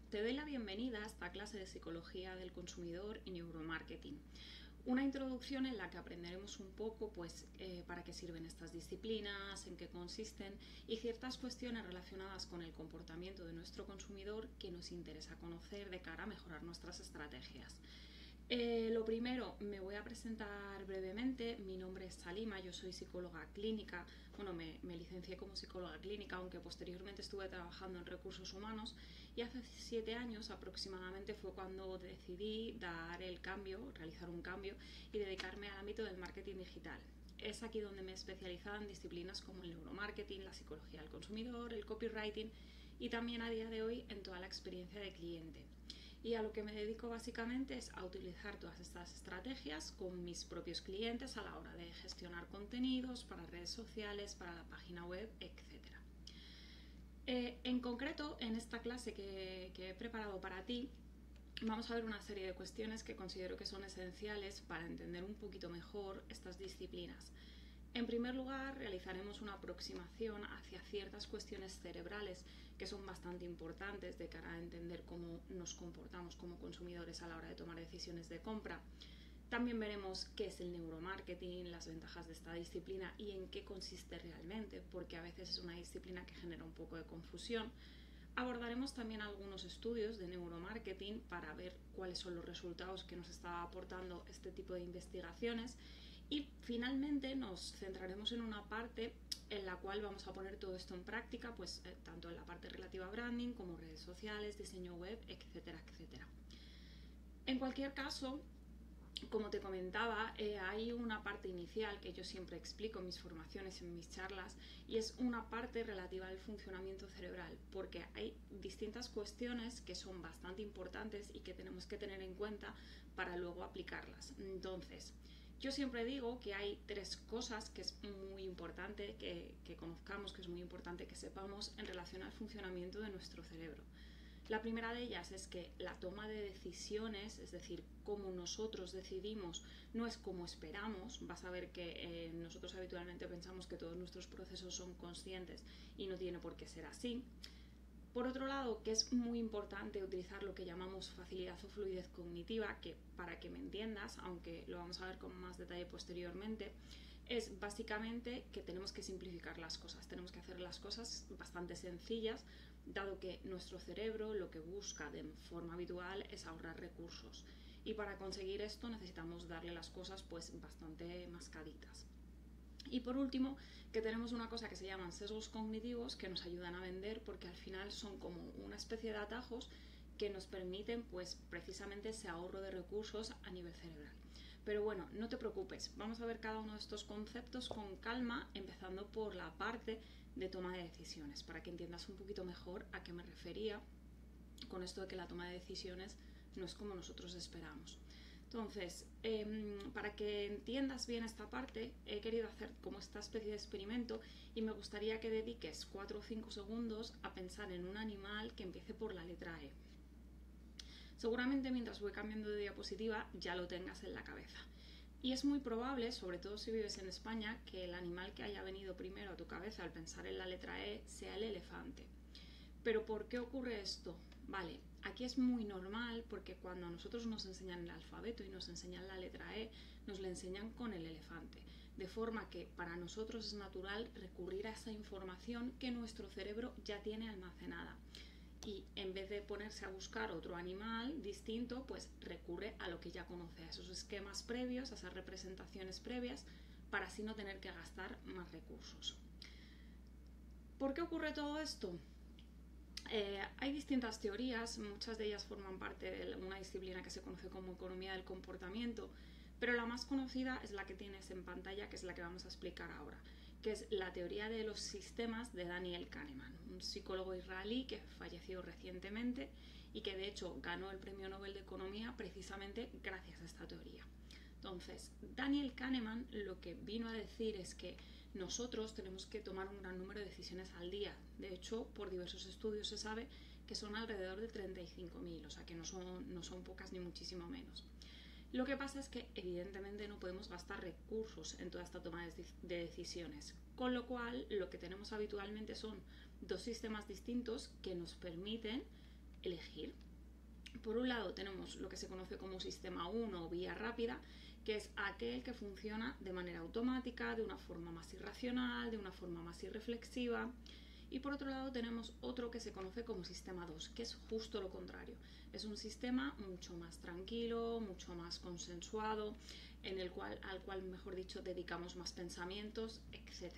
Te doy la bienvenida a esta clase de Psicología del Consumidor y Neuromarketing. Una introducción en la que aprenderemos un poco para qué sirven estas disciplinas, en qué consisten y ciertas cuestiones relacionadas con el comportamiento de nuestro consumidor que nos interesa conocer de cara a mejorar nuestras estrategias. Lo primero, me voy a presentar brevemente. Mi nombre es Salima, yo soy psicóloga clínica. Me licencié como psicóloga clínica, aunque posteriormente estuve trabajando en recursos humanos, y hace 7 años aproximadamente fue cuando decidí realizar un cambio y dedicarme al ámbito del marketing digital. Es aquí donde me he especializado en disciplinas como el neuromarketing, la psicología del consumidor, el copywriting y también a día de hoy en toda la experiencia de cliente. Y a lo que me dedico básicamente es a utilizar todas estas estrategias con mis propios clientes a la hora de gestionar contenidos para redes sociales, para la página web, etc. En concreto, en esta clase que he preparado para ti, vamos a ver una serie de cuestiones que considero que son esenciales para entender un poquito mejor estas disciplinas. En primer lugar, realizaremos una aproximación hacia ciertas cuestiones cerebrales que son bastante importantes de cara a entender cómo nos comportamos como consumidores a la hora de tomar decisiones de compra. También veremos qué es el neuromarketing, las ventajas de esta disciplina y en qué consiste realmente, porque a veces es una disciplina que genera un poco de confusión. Abordaremos también algunos estudios de neuromarketing para ver cuáles son los resultados que nos está aportando este tipo de investigaciones y finalmente nos centraremos en una parte en la cual vamos a poner todo esto en práctica, tanto en la parte relativa a branding como redes sociales, diseño web, etcétera, etcétera. En cualquier caso, como te comentaba, hay una parte inicial que yo siempre explico en mis formaciones, en mis charlas, y es una parte relativa al funcionamiento cerebral, porque hay distintas cuestiones que son bastante importantes y que tenemos que tener en cuenta para luego aplicarlas. Entonces, yo siempre digo que hay 3 cosas que es muy importante que conozcamos, que es muy importante que sepamos en relación al funcionamiento de nuestro cerebro. La primera de ellas es que la toma de decisiones, es decir, cómo nosotros decidimos, no es como esperamos. Vas a ver que nosotros habitualmente pensamos que todos nuestros procesos son conscientes y no tiene por qué ser así. Por otro lado, que es muy importante utilizar lo que llamamos facilidad o fluidez cognitiva, que para que me entiendas, aunque lo vamos a ver con más detalle posteriormente, es básicamente que tenemos que simplificar las cosas, tenemos que hacer las cosas bastante sencillas, dado que nuestro cerebro lo que busca de forma habitual es ahorrar recursos. Y para conseguir esto necesitamos darle las cosas bastante mascaditas. Y por último, que tenemos una cosa que se llaman sesgos cognitivos que nos ayudan a vender, porque al final son como una especie de atajos que nos permiten precisamente ese ahorro de recursos a nivel cerebral. Pero bueno, no te preocupes, vamos a ver cada uno de estos conceptos con calma, empezando por la parte de toma de decisiones, para que entiendas un poquito mejor a qué me refería con esto de que la toma de decisiones no es como nosotros esperamos. Entonces, para que entiendas bien esta parte, he querido hacer como esta especie de experimento y me gustaría que dediques 4 o 5 segundos a pensar en un animal que empiece por la letra E. Seguramente mientras voy cambiando de diapositiva ya lo tengas en la cabeza. Y es muy probable, sobre todo si vives en España, que el animal que haya venido primero a tu cabeza al pensar en la letra E sea el elefante. ¿Pero por qué ocurre esto? Vale, aquí es muy normal porque cuando a nosotros nos enseñan el alfabeto y nos enseñan la letra E, nos la enseñan con el elefante. De forma que para nosotros es natural recurrir a esa información que nuestro cerebro ya tiene almacenada. Y en vez de ponerse a buscar otro animal distinto, recurre a lo que ya conoce, a esos esquemas previos, a esas representaciones previas, para así no tener que gastar más recursos. ¿Por qué ocurre todo esto? Hay distintas teorías, muchas de ellas forman parte de una disciplina que se conoce como economía del comportamiento, pero la más conocida es la que tienes en pantalla, que es la que vamos a explicar ahora, que es la teoría de los sistemas de Daniel Kahneman, un psicólogo israelí que falleció recientemente y que de hecho ganó el premio Nobel de Economía precisamente gracias a esta teoría. Entonces, Daniel Kahneman lo que vino a decir es que nosotros tenemos que tomar un gran número de decisiones al día. De hecho, por diversos estudios se sabe que son alrededor de 35.000, o sea que no son pocas ni muchísimo menos. Lo que pasa es que evidentemente no podemos gastar recursos en toda esta toma de decisiones, con lo cual lo que tenemos habitualmente son 2 sistemas distintos que nos permiten elegir. Por un lado tenemos lo que se conoce como sistema 1 o vía rápida, que es aquel que funciona de manera automática, de una forma más irracional, de una forma más irreflexiva. Y por otro lado tenemos otro que se conoce como sistema 2, que es justo lo contrario. Es un sistema mucho más tranquilo, mucho más consensuado, al cual, mejor dicho, dedicamos más pensamientos, etc.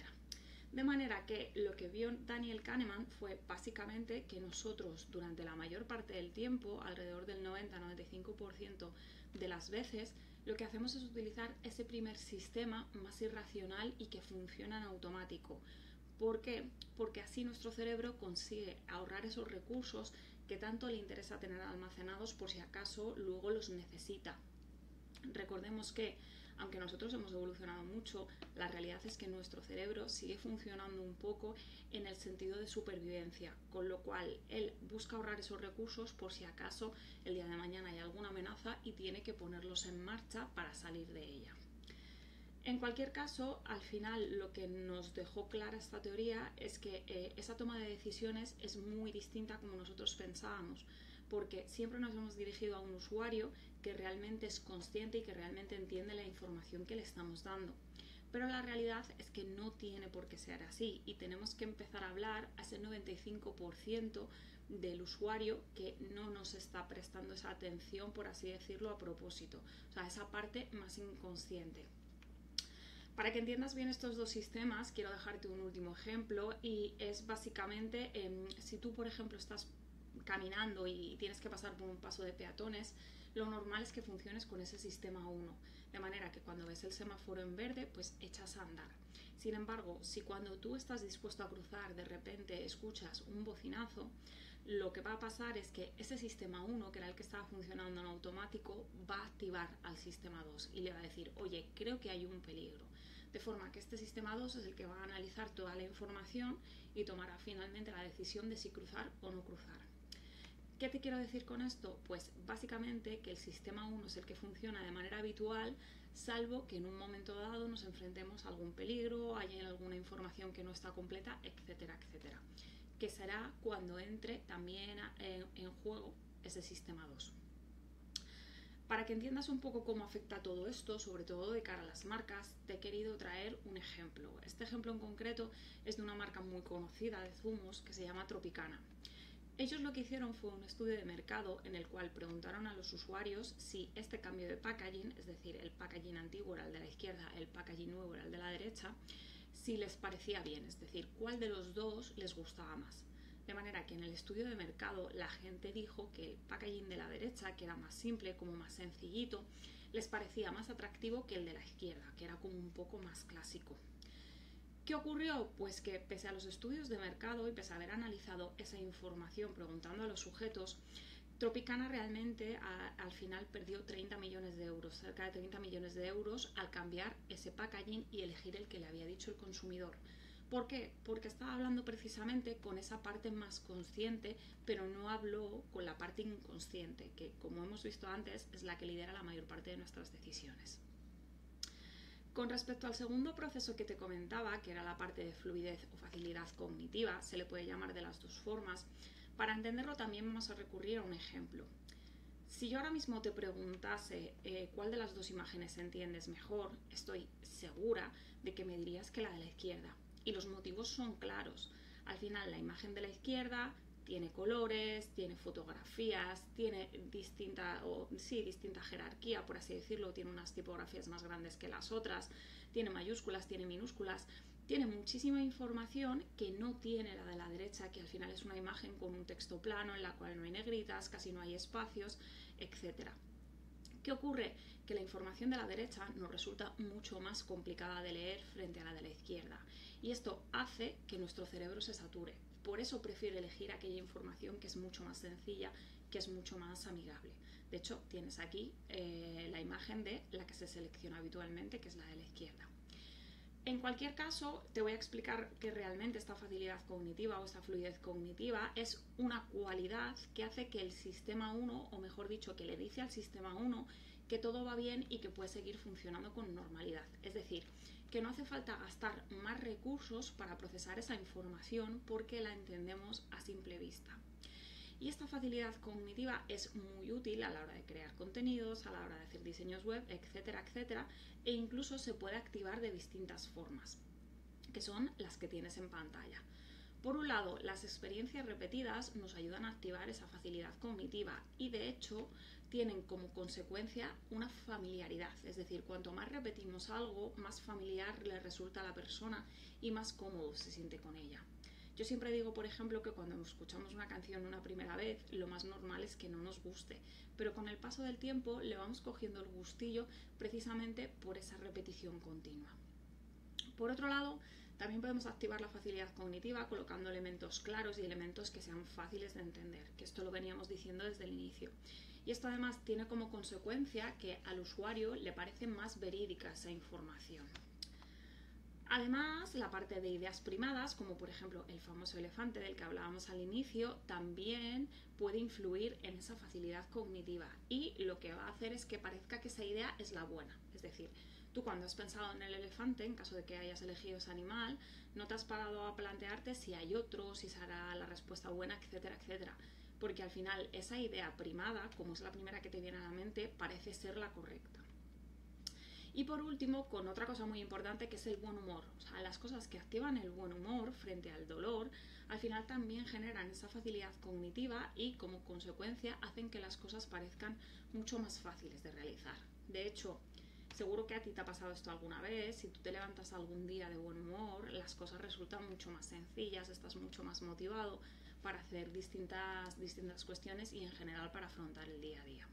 De manera que lo que vio Daniel Kahneman fue básicamente que nosotros durante la mayor parte del tiempo, alrededor del 90-95% de las veces, lo que hacemos es utilizar ese primer sistema más irracional y que funciona en automático. ¿Por qué? Porque así nuestro cerebro consigue ahorrar esos recursos que tanto le interesa tener almacenados por si acaso luego los necesita. Recordemos que, aunque nosotros hemos evolucionado mucho, la realidad es que nuestro cerebro sigue funcionando un poco en el sentido de supervivencia, con lo cual él busca ahorrar esos recursos por si acaso el día de mañana hay alguna amenaza y tiene que ponerlos en marcha para salir de ella. En cualquier caso, al final lo que nos dejó clara esta teoría es que esa toma de decisiones es muy distinta como nosotros pensábamos, porque siempre nos hemos dirigido a un usuario que realmente es consciente y que realmente entiende la información que le estamos dando. Pero la realidad es que no tiene por qué ser así y tenemos que empezar a hablar a ese 95% del usuario que no nos está prestando esa atención, por así decirlo, a propósito, o sea, esa parte más inconsciente. Para que entiendas bien estos dos sistemas, quiero dejarte un último ejemplo y es básicamente si tú, por ejemplo, estás caminando y tienes que pasar por un paso de peatones, lo normal es que funciones con ese sistema 1, de manera que cuando ves el semáforo en verde, pues echas a andar. Sin embargo, si cuando tú estás dispuesto a cruzar de repente escuchas un bocinazo, lo que va a pasar es que ese sistema 1, que era el que estaba funcionando en automático, va a activar al sistema 2 y le va a decir, oye, creo que hay un peligro. De forma que este sistema 2 es el que va a analizar toda la información y tomará finalmente la decisión de si cruzar o no cruzar. ¿Qué te quiero decir con esto? Pues básicamente que el sistema 1 es el que funciona de manera habitual, salvo que en un momento dado nos enfrentemos a algún peligro, haya alguna información que no está completa, etcétera, etcétera. Que será cuando entre también en juego ese sistema 2. Para que entiendas un poco cómo afecta todo esto, sobre todo de cara a las marcas, te he querido traer un ejemplo. Este ejemplo en concreto es de una marca muy conocida de zumos que se llama Tropicana. Ellos lo que hicieron fue un estudio de mercado en el cual preguntaron a los usuarios si este cambio de packaging, es decir, el packaging antiguo era el de la izquierda, el packaging nuevo era el de la derecha, si les parecía bien, es decir, cuál de los dos les gustaba más. De manera que en el estudio de mercado la gente dijo que el packaging de la derecha, que era más simple, como más sencillito, les parecía más atractivo que el de la izquierda, que era como un poco más clásico. ¿Qué ocurrió? Pues que pese a los estudios de mercado y pese a haber analizado esa información preguntando a los sujetos, Tropicana realmente al final perdió 30 millones de euros, cerca de 30 millones de euros al cambiar ese packaging y elegir el que le había dicho el consumidor. ¿Por qué? Porque estaba hablando precisamente con esa parte más consciente, pero no habló con la parte inconsciente, que como hemos visto antes es la que lidera la mayor parte de nuestras decisiones. Con respecto al segundo proceso que te comentaba, que era la parte de fluidez o facilidad cognitiva, se le puede llamar de las dos formas. Para entenderlo también vamos a recurrir a un ejemplo. Si yo ahora mismo te preguntase cuál de las dos imágenes entiendes mejor, estoy segura de que me dirías que la de la izquierda. Y los motivos son claros. Al final la imagen de la izquierda tiene colores, tiene fotografías, tiene distinta jerarquía, por así decirlo, tiene unas tipografías más grandes que las otras, tiene mayúsculas, tiene minúsculas, tiene muchísima información que no tiene la de la derecha, que al final es una imagen con un texto plano en la cual no hay negritas, casi no hay espacios, etc. ¿Qué ocurre? Que la información de la derecha nos resulta mucho más complicada de leer frente a la de la izquierda y esto hace que nuestro cerebro se sature. Por eso prefiero elegir aquella información que es mucho más sencilla, que es mucho más amigable. De hecho, tienes aquí la imagen de la que se selecciona habitualmente, que es la de la izquierda. En cualquier caso, te voy a explicar que realmente esta facilidad cognitiva o esta fluidez cognitiva es una cualidad que hace que el sistema 1, o mejor dicho, que le dice al sistema 1 que todo va bien y que puede seguir funcionando con normalidad. Es decir, que no hace falta gastar más recursos para procesar esa información porque la entendemos a simple vista. Y esta facilidad cognitiva es muy útil a la hora de crear contenidos, a la hora de hacer diseños web, etcétera, etcétera, e incluso se puede activar de distintas formas, que son las que tienes en pantalla. Por un lado, las experiencias repetidas nos ayudan a activar esa facilidad cognitiva y de hecho tienen como consecuencia una familiaridad, es decir, cuanto más repetimos algo, más familiar le resulta a la persona y más cómodo se siente con ella. Yo siempre digo, por ejemplo, que cuando escuchamos una canción una primera vez, lo más normal es que no nos guste, pero con el paso del tiempo le vamos cogiendo el gustillo precisamente por esa repetición continua. Por otro lado, también podemos activar la facilidad cognitiva colocando elementos claros y elementos que sean fáciles de entender, que esto lo veníamos diciendo desde el inicio. Y esto además tiene como consecuencia que al usuario le parece más verídica esa información. Además, la parte de ideas primadas, como por ejemplo el famoso elefante del que hablábamos al inicio, también puede influir en esa facilidad cognitiva y lo que va a hacer es que parezca que esa idea es la buena. Es decir, tú cuando has pensado en el elefante, en caso de que hayas elegido ese animal, no te has parado a plantearte si hay otro, si será la respuesta buena, etcétera, etcétera. Porque al final esa idea primada, como es la primera que te viene a la mente, parece ser la correcta. Y por último, con otra cosa muy importante que es el buen humor. O sea, las cosas que activan el buen humor frente al dolor, al final también generan esa facilidad cognitiva y como consecuencia hacen que las cosas parezcan mucho más fáciles de realizar. De hecho, seguro que a ti te ha pasado esto alguna vez, si tú te levantas algún día de buen humor, las cosas resultan mucho más sencillas, estás mucho más motivado para hacer distintas cuestiones y en general para afrontar el día a día.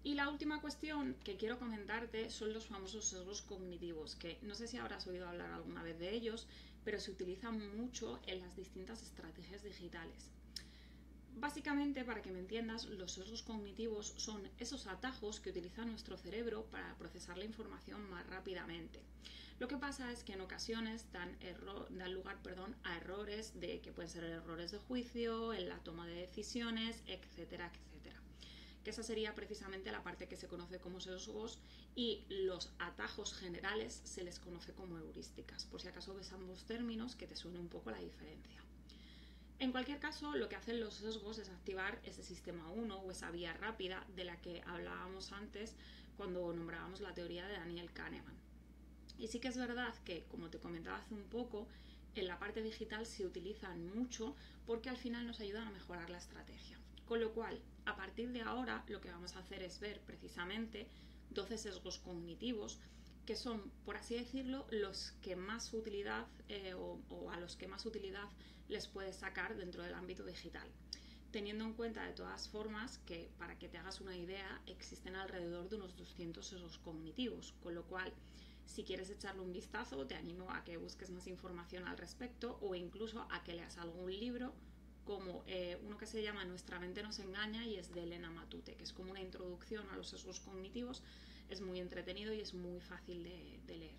Y la última cuestión que quiero comentarte son los famosos sesgos cognitivos, que no sé si habrás oído hablar alguna vez de ellos, pero se utilizan mucho en las distintas estrategias digitales. Básicamente, para que me entiendas, los sesgos cognitivos son esos atajos que utiliza nuestro cerebro para procesar la información más rápidamente. Lo que pasa es que en ocasiones dan lugar a errores que pueden ser errores de juicio, en la toma de decisiones, etcétera, etcétera. Que esa sería precisamente la parte que se conoce como sesgos y los atajos generales se les conoce como heurísticas. Por si acaso ves ambos términos, que te suene un poco la diferencia. En cualquier caso, lo que hacen los sesgos es activar ese sistema 1 o esa vía rápida de la que hablábamos antes cuando nombrábamos la teoría de Daniel Kahneman. Y sí que es verdad que, como te comentaba hace un poco, en la parte digital se utilizan mucho porque al final nos ayudan a mejorar la estrategia. Con lo cual, a partir de ahora, lo que vamos a hacer es ver precisamente 12 sesgos cognitivos que son, por así decirlo, los que más utilidad o a los que más utilidad les puedes sacar dentro del ámbito digital. Teniendo en cuenta de todas formas que, para que te hagas una idea, existen alrededor de unos 200 sesgos cognitivos, con lo cual, si quieres echarle un vistazo, te animo a que busques más información al respecto o incluso a que leas algún libro como uno que se llama Nuestra mente nos engaña y es de Elena Matute, que es como una introducción a los sesgos cognitivos, es muy entretenido y es muy fácil de leer.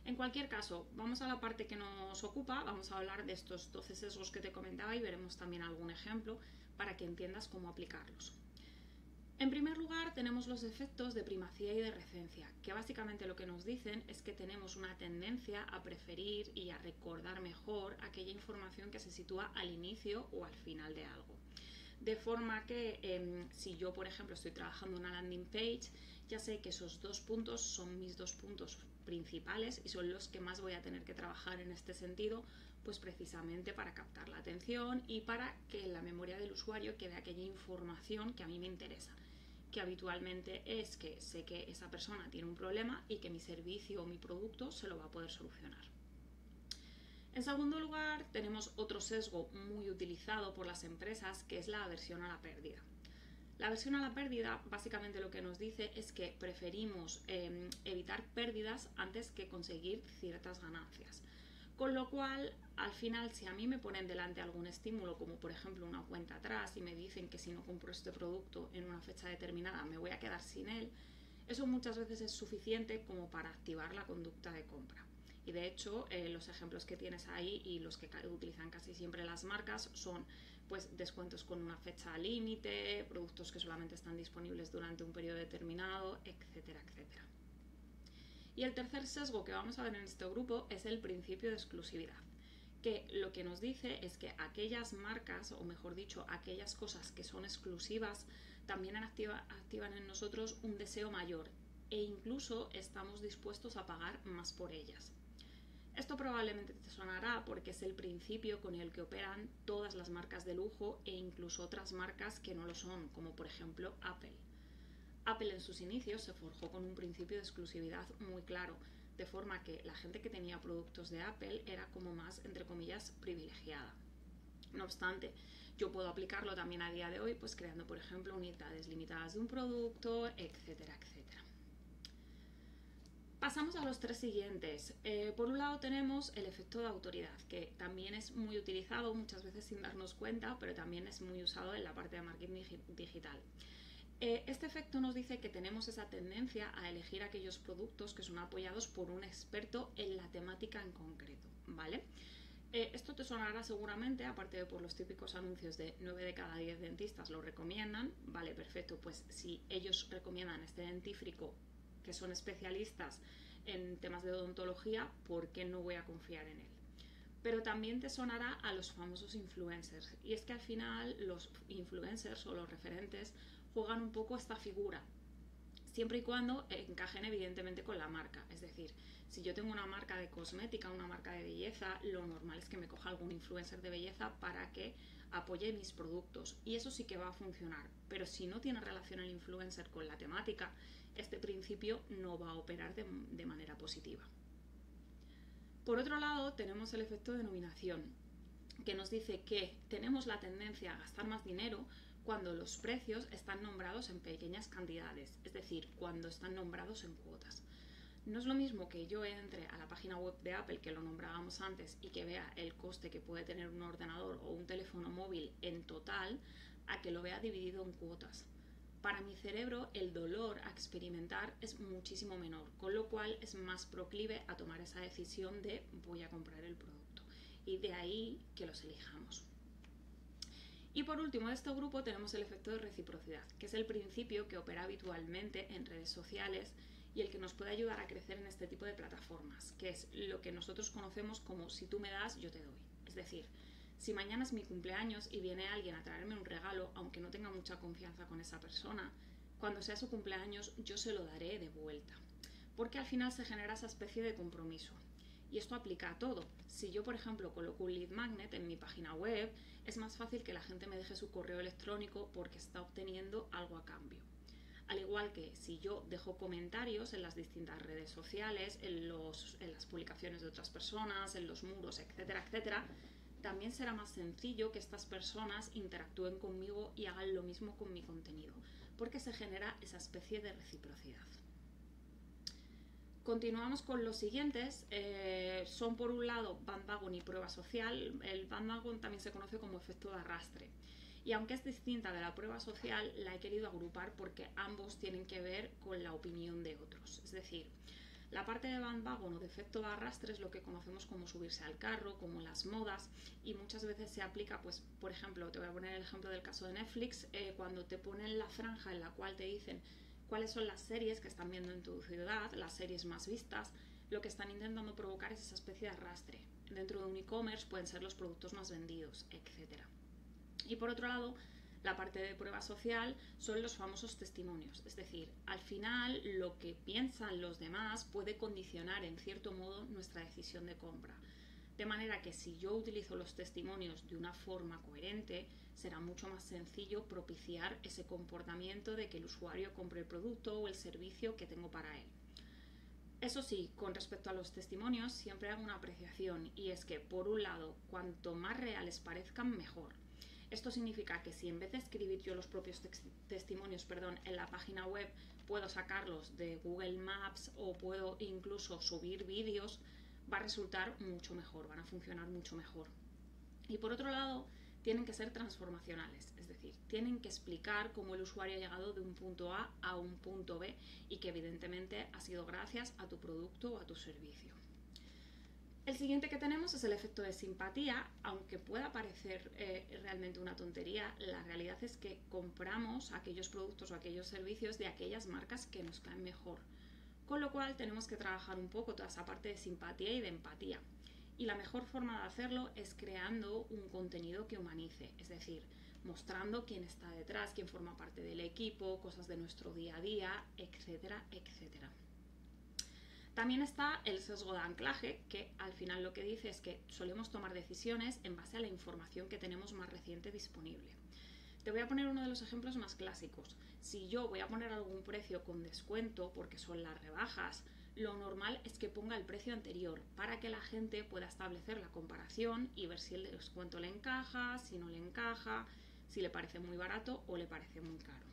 En cualquier caso, vamos a la parte que nos ocupa, vamos a hablar de estos 12 sesgos que te comentaba y veremos también algún ejemplo para que entiendas cómo aplicarlos. En primer lugar, tenemos los efectos de primacía y de recencia, que básicamente lo que nos dicen es que tenemos una tendencia a preferir y a recordar mejor aquella información que se sitúa al inicio o al final de algo. De forma que si yo, por ejemplo, estoy trabajando en una landing page, ya sé que esos 2 puntos son mis 2 puntos principales y son los que más voy a tener que trabajar en este sentido, pues precisamente para captar la atención y para que en la memoria del usuario quede aquella información que a mí me interesa, que habitualmente es que sé que esa persona tiene un problema y que mi servicio o mi producto se lo va a poder solucionar. En segundo lugar, tenemos otro sesgo muy utilizado por las empresas, que es la aversión a la pérdida. La aversión a la pérdida básicamente lo que nos dice es que preferimos evitar pérdidas antes que conseguir ciertas ganancias. Con lo cual, al final, si a mí me ponen delante algún estímulo, como por ejemplo una cuenta atrás y me dicen que si no compro este producto en una fecha determinada me voy a quedar sin él, eso muchas veces es suficiente como para activar la conducta de compra. Y de hecho, los ejemplos que tienes ahí y los que utilizan casi siempre las marcas son pues descuentos con una fecha límite, productos que solamente están disponibles durante un periodo determinado, etcétera, etcétera. Y el tercer sesgo que vamos a ver en este grupo es el principio de exclusividad, que lo que nos dice es que aquellas marcas, o mejor dicho, aquellas cosas que son exclusivas, también activan en nosotros un deseo mayor e incluso estamos dispuestos a pagar más por ellas. Esto probablemente te sonará porque es el principio con el que operan todas las marcas de lujo e incluso otras marcas que no lo son, como por ejemplo Apple. Apple en sus inicios se forjó con un principio de exclusividad muy claro, de forma que la gente que tenía productos de Apple era como más, entre comillas, privilegiada. No obstante, yo puedo aplicarlo también a día de hoy, pues creando, por ejemplo, unidades limitadas de un producto, etcétera, etcétera. Pasamos a los tres siguientes. Por un lado tenemos el efecto de autoridad, que también es muy utilizado muchas veces sin darnos cuenta, pero también es muy usado en la parte de marketing digital. Este efecto nos dice que tenemos esa tendencia a elegir aquellos productos que son apoyados por un experto en la temática en concreto, ¿vale? Esto te sonará seguramente, aparte de por los típicos anuncios de 9 de cada 10 dentistas lo recomiendan, vale, perfecto, pues si ellos recomiendan este dentífrico, que son especialistas en temas de odontología, ¿por qué no voy a confiar en él? Pero también te sonará a los famosos influencers, y es que al final los influencers o los referentes juegan un poco esta figura, siempre y cuando encajen evidentemente con la marca. Es decir, si yo tengo una marca de cosmética, una marca de belleza, lo normal es que me coja algún influencer de belleza para que apoye mis productos, y eso sí que va a funcionar. Pero si no tiene relación el influencer con la temática, este principio no va a operar de manera positiva. Por otro lado, tenemos el efecto de nominación, que nos dice que tenemos la tendencia a gastar más dinero cuando los precios están nombrados en pequeñas cantidades, es decir, cuando están nombrados en cuotas. No es lo mismo que yo entre a la página web de Apple, que lo nombrábamos antes, y que vea el coste que puede tener un ordenador o un teléfono móvil en total, a que lo vea dividido en cuotas. Para mi cerebro el dolor a experimentar es muchísimo menor, con lo cual es más proclive a tomar esa decisión de voy a comprar el producto, y de ahí que los elijamos. Y por último de este grupo tenemos el efecto de reciprocidad, que es el principio que opera habitualmente en redes sociales y el que nos puede ayudar a crecer en este tipo de plataformas, que es lo que nosotros conocemos como si tú me das, yo te doy. Es decir, si mañana es mi cumpleaños y viene alguien a traerme un regalo, aunque no tenga mucha confianza con esa persona, cuando sea su cumpleaños yo se lo daré de vuelta, porque al final se genera esa especie de compromiso. Y esto aplica a todo. Si yo, por ejemplo, coloco un lead magnet en mi página web, es más fácil que la gente me deje su correo electrónico porque está obteniendo algo a cambio. Al igual que si yo dejo comentarios en las distintas redes sociales, en las publicaciones de otras personas, en los muros, etcétera, etcétera, también será más sencillo que estas personas interactúen conmigo y hagan lo mismo con mi contenido, porque se genera esa especie de reciprocidad. Continuamos con los siguientes, son por un lado bandwagon y prueba social. El bandwagon también se conoce como efecto de arrastre, y aunque es distinta de la prueba social, la he querido agrupar porque ambos tienen que ver con la opinión de otros. Es decir, la parte de bandwagon o de efecto de arrastre es lo que conocemos como subirse al carro, como las modas, y muchas veces se aplica, pues, por ejemplo, te voy a poner el ejemplo del caso de Netflix, cuando te ponen la franja en la cual te dicen cuáles son las series que están viendo en tu ciudad, las series más vistas, lo que están intentando provocar es esa especie de arrastre. Dentro de un e-commerce pueden ser los productos más vendidos, etc. Y por otro lado, la parte de prueba social son los famosos testimonios, es decir, al final lo que piensan los demás puede condicionar en cierto modo nuestra decisión de compra. De manera que si yo utilizo los testimonios de una forma coherente, será mucho más sencillo propiciar ese comportamiento de que el usuario compre el producto o el servicio que tengo para él. Eso sí, con respecto a los testimonios siempre hago una apreciación, y es que por un lado, cuanto más reales parezcan, mejor. Esto significa que si en vez de escribir yo los propios testimonios en la página web, puedo sacarlos de Google Maps o puedo incluso subir vídeos, va a resultar mucho mejor, van a funcionar mucho mejor. Y por otro lado, tienen que ser transformacionales, es decir, tienen que explicar cómo el usuario ha llegado de un punto A a un punto B y que evidentemente ha sido gracias a tu producto o a tu servicio. El siguiente que tenemos es el efecto de simpatía. Aunque pueda parecer realmente una tontería, la realidad es que compramos aquellos productos o aquellos servicios de aquellas marcas que nos caen mejor. Con lo cual tenemos que trabajar un poco toda esa parte de simpatía y de empatía. Y la mejor forma de hacerlo es creando un contenido que humanice, es decir, mostrando quién está detrás, quién forma parte del equipo, cosas de nuestro día a día, etcétera, etcétera. También está el sesgo de anclaje, que al final lo que dice es que solemos tomar decisiones en base a la información que tenemos más reciente disponible. Te voy a poner uno de los ejemplos más clásicos. Si yo voy a poner algún precio con descuento porque son las rebajas, lo normal es que ponga el precio anterior para que la gente pueda establecer la comparación y ver si el descuento le encaja, si no le encaja, si le parece muy barato o le parece muy caro.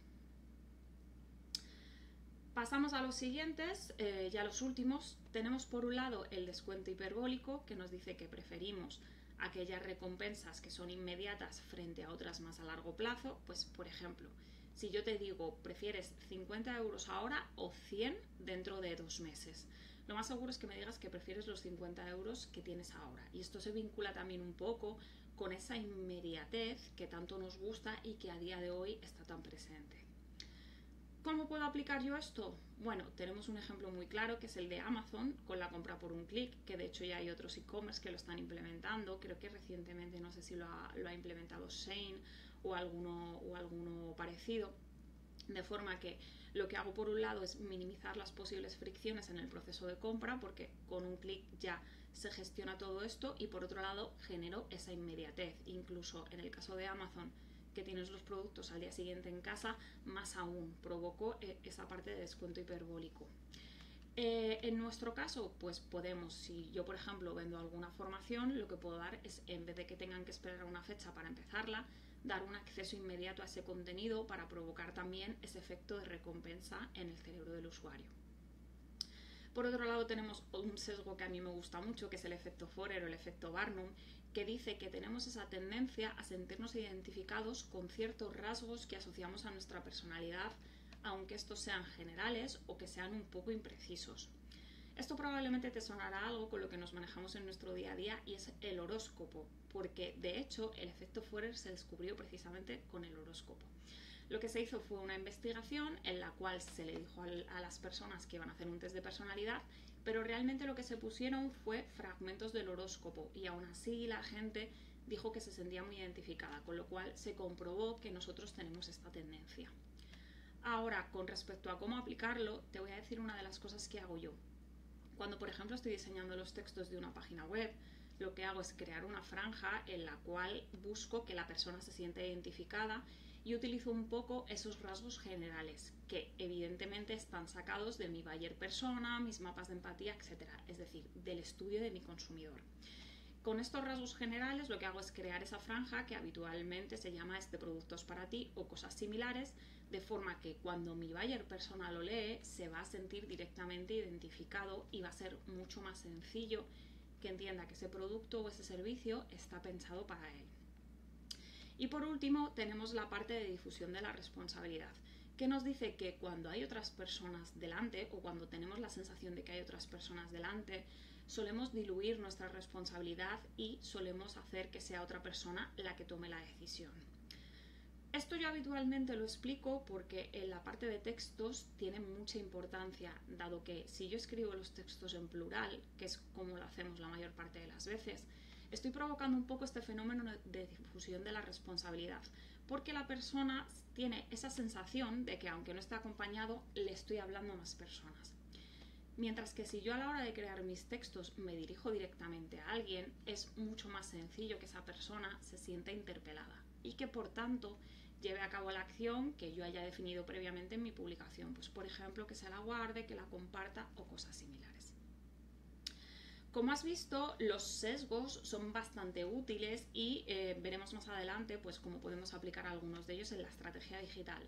Pasamos a los siguientes, ya los últimos. Tenemos por un lado el descuento hiperbólico, que nos dice que preferimos aquellas recompensas que son inmediatas frente a otras más a largo plazo. Pues, por ejemplo, si yo te digo, ¿prefieres 50 euros ahora o 100 dentro de 2 meses? Lo más seguro es que me digas que prefieres los 50 euros que tienes ahora. Y esto se vincula también un poco con esa inmediatez que tanto nos gusta y que a día de hoy está tan presente. ¿Cómo puedo aplicar yo esto? Bueno, tenemos un ejemplo muy claro que es el de Amazon con la compra por un clic, que de hecho ya hay otros e-commerce que lo están implementando. Creo que recientemente, no sé si lo ha implementado Shein o alguno parecido. De forma que lo que hago por un lado es minimizar las posibles fricciones en el proceso de compra, porque con un clic ya se gestiona todo esto, y por otro lado genero esa inmediatez. Incluso en el caso de Amazon, que tienes los productos al día siguiente en casa, más aún provoco esa parte de descuento hiperbólico. En nuestro caso, pues podemos, si yo por ejemplo vendo alguna formación, lo que puedo dar es, en vez de que tengan que esperar una fecha para empezarla, dar un acceso inmediato a ese contenido para provocar también ese efecto de recompensa en el cerebro del usuario. Por otro lado, tenemos un sesgo que a mí me gusta mucho, que es el efecto Forer o el efecto Barnum, que dice que tenemos esa tendencia a sentirnos identificados con ciertos rasgos que asociamos a nuestra personalidad, aunque estos sean generales o que sean un poco imprecisos. Esto probablemente te sonará algo con lo que nos manejamos en nuestro día a día, y es el horóscopo, porque de hecho el efecto Forer se descubrió precisamente con el horóscopo. Lo que se hizo fue una investigación en la cual se le dijo a las personas que iban a hacer un test de personalidad, pero realmente lo que se pusieron fue fragmentos del horóscopo, y aún así la gente dijo que se sentía muy identificada, con lo cual se comprobó que nosotros tenemos esta tendencia. Ahora, con respecto a cómo aplicarlo, te voy a decir una de las cosas que hago yo. Cuando, por ejemplo, estoy diseñando los textos de una página web, lo que hago es crear una franja en la cual busco que la persona se sienta identificada y utilizo un poco esos rasgos generales, que evidentemente están sacados de mi buyer persona, mis mapas de empatía, etc. Es decir, del estudio de mi consumidor. Con estos rasgos generales lo que hago es crear esa franja que habitualmente se llama "este producto es para ti" o cosas similares, de forma que cuando mi buyer persona lo lee se va a sentir directamente identificado y va a ser mucho más sencillo que entienda que ese producto o ese servicio está pensado para él. Y por último tenemos la parte de difusión de la responsabilidad, que nos dice que cuando hay otras personas delante, o cuando tenemos la sensación de que hay otras personas delante, solemos diluir nuestra responsabilidad y solemos hacer que sea otra persona la que tome la decisión. Esto yo habitualmente lo explico porque en la parte de textos tiene mucha importancia, dado que si yo escribo los textos en plural, que es como lo hacemos la mayor parte de las veces, estoy provocando un poco este fenómeno de difusión de la responsabilidad, porque la persona tiene esa sensación de que aunque no esté acompañado, le estoy hablando a más personas. Mientras que si yo a la hora de crear mis textos me dirijo directamente a alguien, es mucho más sencillo que esa persona se sienta interpelada y que por tanto lleve a cabo la acción que yo haya definido previamente en mi publicación, pues por ejemplo que se la guarde, que la comparta o cosas similares. Como has visto, los sesgos son bastante útiles y veremos más adelante pues cómo podemos aplicar algunos de ellos en la estrategia digital.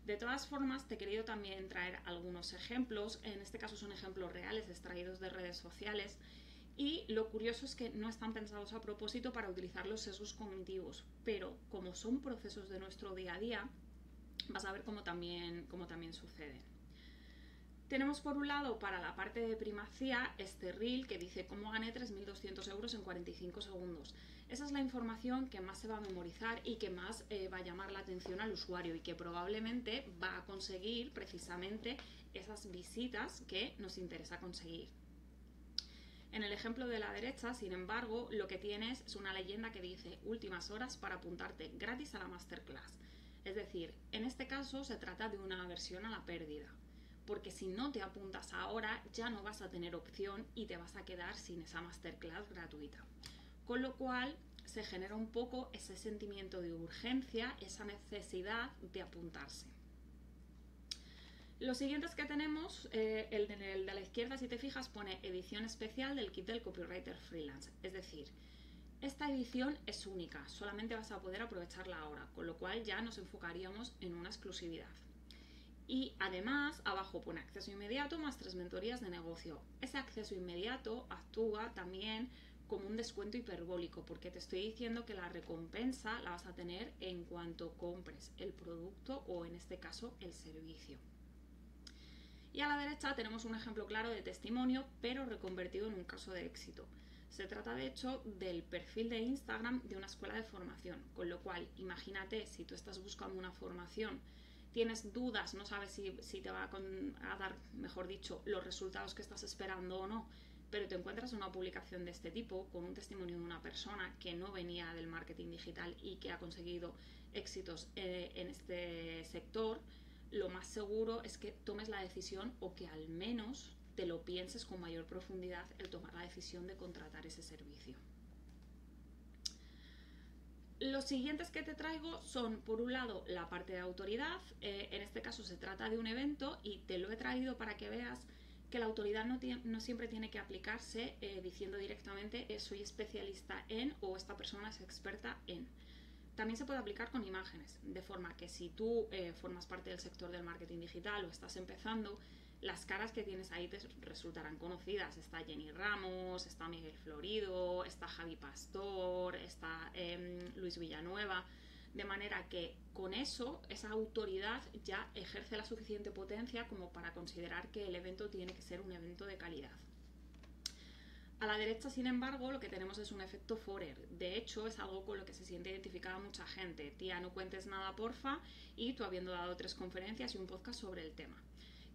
De todas formas, te he querido también traer algunos ejemplos, en este caso son ejemplos reales extraídos de redes sociales, y lo curioso es que no están pensados a propósito para utilizar los sesgos cognitivos, pero como son procesos de nuestro día a día, vas a ver cómo también suceden. Tenemos por un lado para la parte de primacía este reel que dice cómo gané 3.200 euros en 45 segundos. Esa es la información que más se va a memorizar y que más va a llamar la atención al usuario y que probablemente va a conseguir precisamente esas visitas que nos interesa conseguir. En el ejemplo de la derecha, sin embargo, lo que tienes es una leyenda que dice últimas horas para apuntarte gratis a la masterclass. Es decir, en este caso se trata de una aversión a la pérdida, porque si no te apuntas ahora ya no vas a tener opción y te vas a quedar sin esa masterclass gratuita. Con lo cual se genera un poco ese sentimiento de urgencia, esa necesidad de apuntarse. Los siguientes que tenemos, el de la izquierda, si te fijas, pone edición especial del kit del copywriter freelance. Es decir, esta edición es única, solamente vas a poder aprovecharla ahora, con lo cual ya nos enfocaríamos en una exclusividad. Y además, abajo pone acceso inmediato más 3 mentorías de negocio. Ese acceso inmediato actúa también como un descuento hiperbólico, porque te estoy diciendo que la recompensa la vas a tener en cuanto compres el producto o en este caso el servicio. Y a la derecha tenemos un ejemplo claro de testimonio, pero reconvertido en un caso de éxito. Se trata de hecho del perfil de Instagram de una escuela de formación, con lo cual imagínate si tú estás buscando una formación, tienes dudas, no sabes si te va a dar, mejor dicho, los resultados que estás esperando o no, pero te encuentras una publicación de este tipo con un testimonio de una persona que no venía del marketing digital y que ha conseguido éxitos en este sector, lo más seguro es que tomes la decisión o que al menos te lo pienses con mayor profundidad el tomar la decisión de contratar ese servicio. Los siguientes que te traigo son, por un lado, la parte de autoridad. En este caso se trata de un evento y te lo he traído para que veas que la autoridad no siempre tiene que aplicarse diciendo directamente soy especialista en o esta persona es experta en. También se puede aplicar con imágenes, de forma que si tú formas parte del sector del marketing digital o estás empezando, las caras que tienes ahí te resultarán conocidas. Está Jenny Ramos, está Miguel Florido, está Javi Pastor, está Luis Villanueva, de manera que con eso, esa autoridad ya ejerce la suficiente potencia como para considerar que el evento tiene que ser un evento de calidad. A la derecha, sin embargo, lo que tenemos es un efecto Forer. De hecho, es algo con lo que se siente identificada mucha gente. Tía, no cuentes nada, porfa, y tú habiendo dado 3 conferencias y un podcast sobre el tema.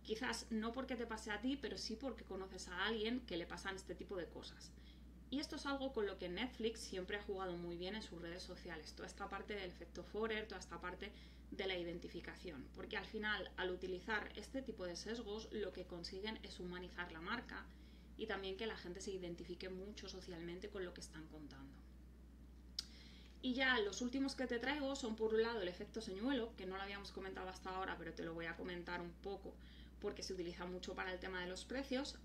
Quizás no porque te pase a ti, pero sí porque conoces a alguien que le pasan este tipo de cosas. Y esto es algo con lo que Netflix siempre ha jugado muy bien en sus redes sociales. Toda esta parte del efecto Forer, toda esta parte de la identificación. Porque al final, al utilizar este tipo de sesgos, lo que consiguen es humanizar la marca y también que la gente se identifique mucho socialmente con lo que están contando. Y ya los últimos que te traigo son, por un lado, el efecto señuelo, que no lo habíamos comentado hasta ahora, pero te lo voy a comentar un poco porque se utiliza mucho para el tema de los precios.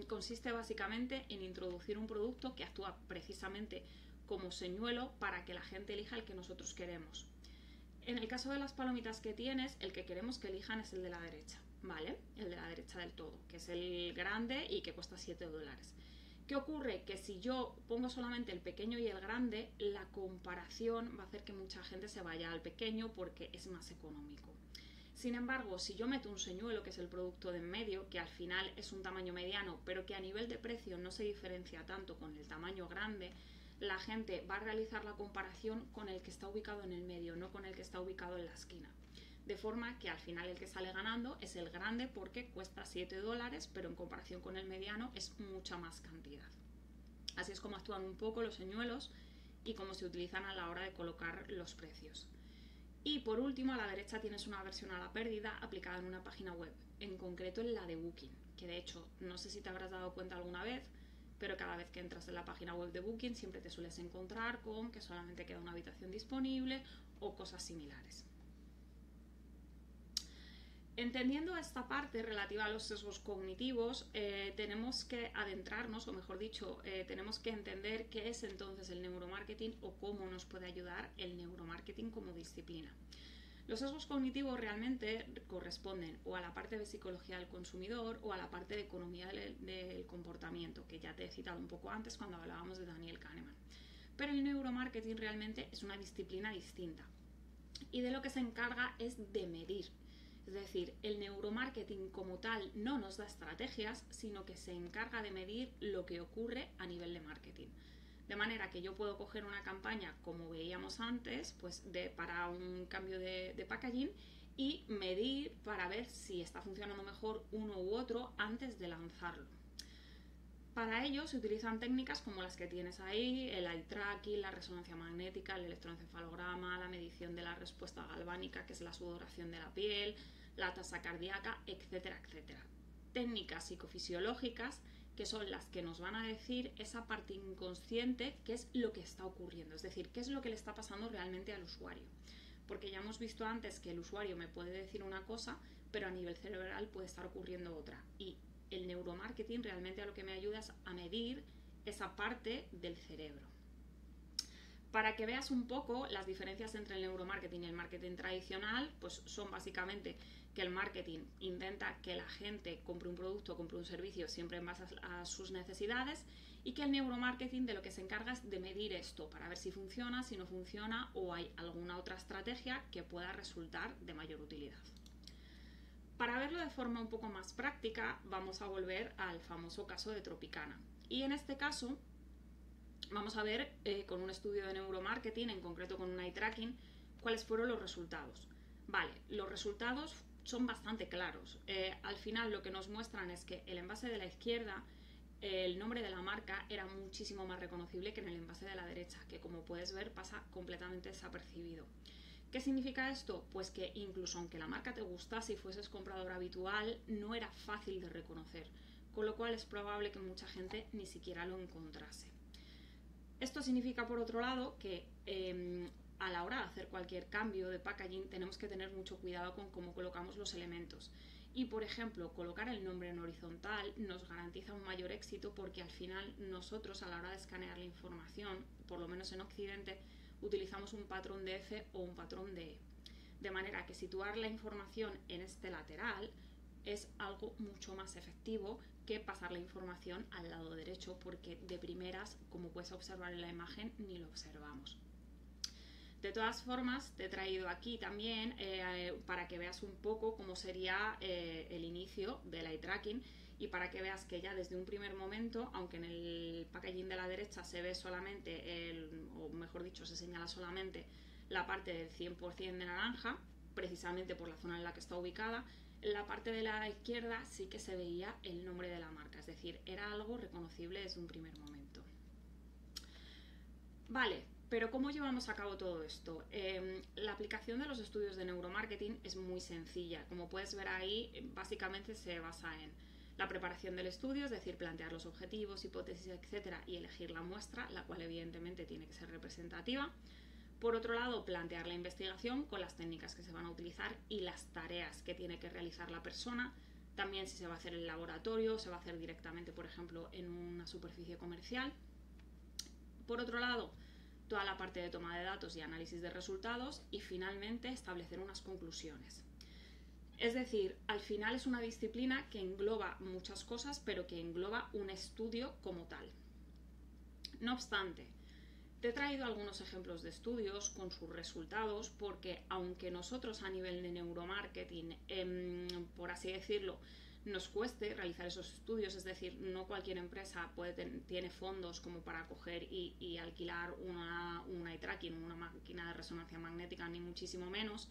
Consiste básicamente en introducir un producto que actúa precisamente como señuelo para que la gente elija el que nosotros queremos. En el caso de las palomitas que tienes, el que queremos que elijan es el de la derecha, ¿vale? El de la derecha del todo, que es el grande y que cuesta $7. ¿Qué ocurre? Que si yo pongo solamente el pequeño y el grande, la comparación va a hacer que mucha gente se vaya al pequeño porque es más económico. Sin embargo, si yo meto un señuelo, que es el producto de en medio, que al final es un tamaño mediano, pero que a nivel de precio no se diferencia tanto con el tamaño grande, la gente va a realizar la comparación con el que está ubicado en el medio, no con el que está ubicado en la esquina. De forma que al final el que sale ganando es el grande porque cuesta $7, pero en comparación con el mediano es mucha más cantidad. Así es como actúan un poco los señuelos y cómo se utilizan a la hora de colocar los precios. Y por último, a la derecha tienes una versión a la pérdida aplicada en una página web, en concreto en la de Booking, que de hecho no sé si te habrás dado cuenta alguna vez, pero cada vez que entras en la página web de Booking siempre te sueles encontrar con que solamente queda una habitación disponible o cosas similares. Entendiendo esta parte relativa a los sesgos cognitivos, tenemos que adentrarnos, o mejor dicho, tenemos que entender qué es entonces el neuromarketing o cómo nos puede ayudar el neuromarketing como disciplina. Los sesgos cognitivos realmente corresponden o a la parte de psicología del consumidor o a la parte de economía del comportamiento, que ya te he citado un poco antes cuando hablábamos de Daniel Kahneman. Pero el neuromarketing realmente es una disciplina distinta y de lo que se encarga es de medir. Es decir, el neuromarketing como tal no nos da estrategias, sino que se encarga de medir lo que ocurre a nivel de marketing. De manera que yo puedo coger una campaña, como veíamos antes, pues para un cambio de packaging y medir para ver si está funcionando mejor uno u otro antes de lanzarlo. Para ello se utilizan técnicas como las que tienes ahí, el eye tracking, la resonancia magnética, el electroencefalograma, la medición de la respuesta galvánica, que es la sudoración de la piel, la tasa cardíaca, etcétera, etcétera. Técnicas psicofisiológicas que son las que nos van a decir esa parte inconsciente, qué es lo que está ocurriendo, es decir, qué es lo que le está pasando realmente al usuario. Porque ya hemos visto antes que el usuario me puede decir una cosa, pero a nivel cerebral puede estar ocurriendo otra. Y el neuromarketing realmente a lo que me ayuda es a medir esa parte del cerebro. Para que veas un poco las diferencias entre el neuromarketing y el marketing tradicional, pues son básicamente que el marketing intenta que la gente compre un producto, compre un servicio siempre en base a sus necesidades, y que el neuromarketing de lo que se encarga es de medir esto para ver si funciona, si no funciona o hay alguna otra estrategia que pueda resultar de mayor utilidad. Para verlo de forma un poco más práctica, vamos a volver al famoso caso de Tropicana. Y en este caso vamos a ver con un estudio de neuromarketing, en concreto con un eye tracking, cuáles fueron los resultados. Vale, los resultados son bastante claros. Al final lo que nos muestran es que el envase de la izquierda, el nombre de la marca era muchísimo más reconocible que en el envase de la derecha, que como puedes ver pasa completamente desapercibido. ¿Qué significa esto? Pues que incluso aunque la marca te gustase y fueses comprador habitual, no era fácil de reconocer, con lo cual es probable que mucha gente ni siquiera lo encontrase. Esto significa, por otro lado, que a la hora de hacer cualquier cambio de packaging tenemos que tener mucho cuidado con cómo colocamos los elementos. Y, por ejemplo, colocar el nombre en horizontal nos garantiza un mayor éxito porque al final nosotros a la hora de escanear la información, por lo menos en Occidente, utilizamos un patrón de F o un patrón de E. De manera que situar la información en este lateral es algo mucho más efectivo que pasar la información al lado derecho, porque de primeras, como puedes observar en la imagen, ni lo observamos. De todas formas, te he traído aquí también para que veas un poco cómo sería el inicio del eye tracking y para que veas que ya desde un primer momento, aunque en el packaging de la derecha se ve solamente, o mejor dicho, se señala solamente la parte del 100% de naranja, precisamente por la zona en la que está ubicada, en la parte de la izquierda sí que se veía el nombre de la marca, es decir, era algo reconocible desde un primer momento. Vale, pero ¿cómo llevamos a cabo todo esto? La aplicación de los estudios de neuromarketing es muy sencilla. Como puedes ver ahí, básicamente se basa en la preparación del estudio, es decir, plantear los objetivos, hipótesis, etcétera, y elegir la muestra, la cual evidentemente tiene que ser representativa. Por otro lado, plantear la investigación con las técnicas que se van a utilizar y las tareas que tiene que realizar la persona. También si se va a hacer en el laboratorio, se va a hacer directamente, por ejemplo, en una superficie comercial. Por otro lado, toda la parte de toma de datos y análisis de resultados y finalmente establecer unas conclusiones. Es decir, al final es una disciplina que engloba muchas cosas, pero que engloba un estudio como tal. No obstante, te he traído algunos ejemplos de estudios con sus resultados porque aunque nosotros a nivel de neuromarketing, por así decirlo, nos cueste realizar esos estudios, es decir, no cualquier empresa tiene fondos como para coger y alquilar un eye tracking, una máquina de resonancia magnética, ni muchísimo menos.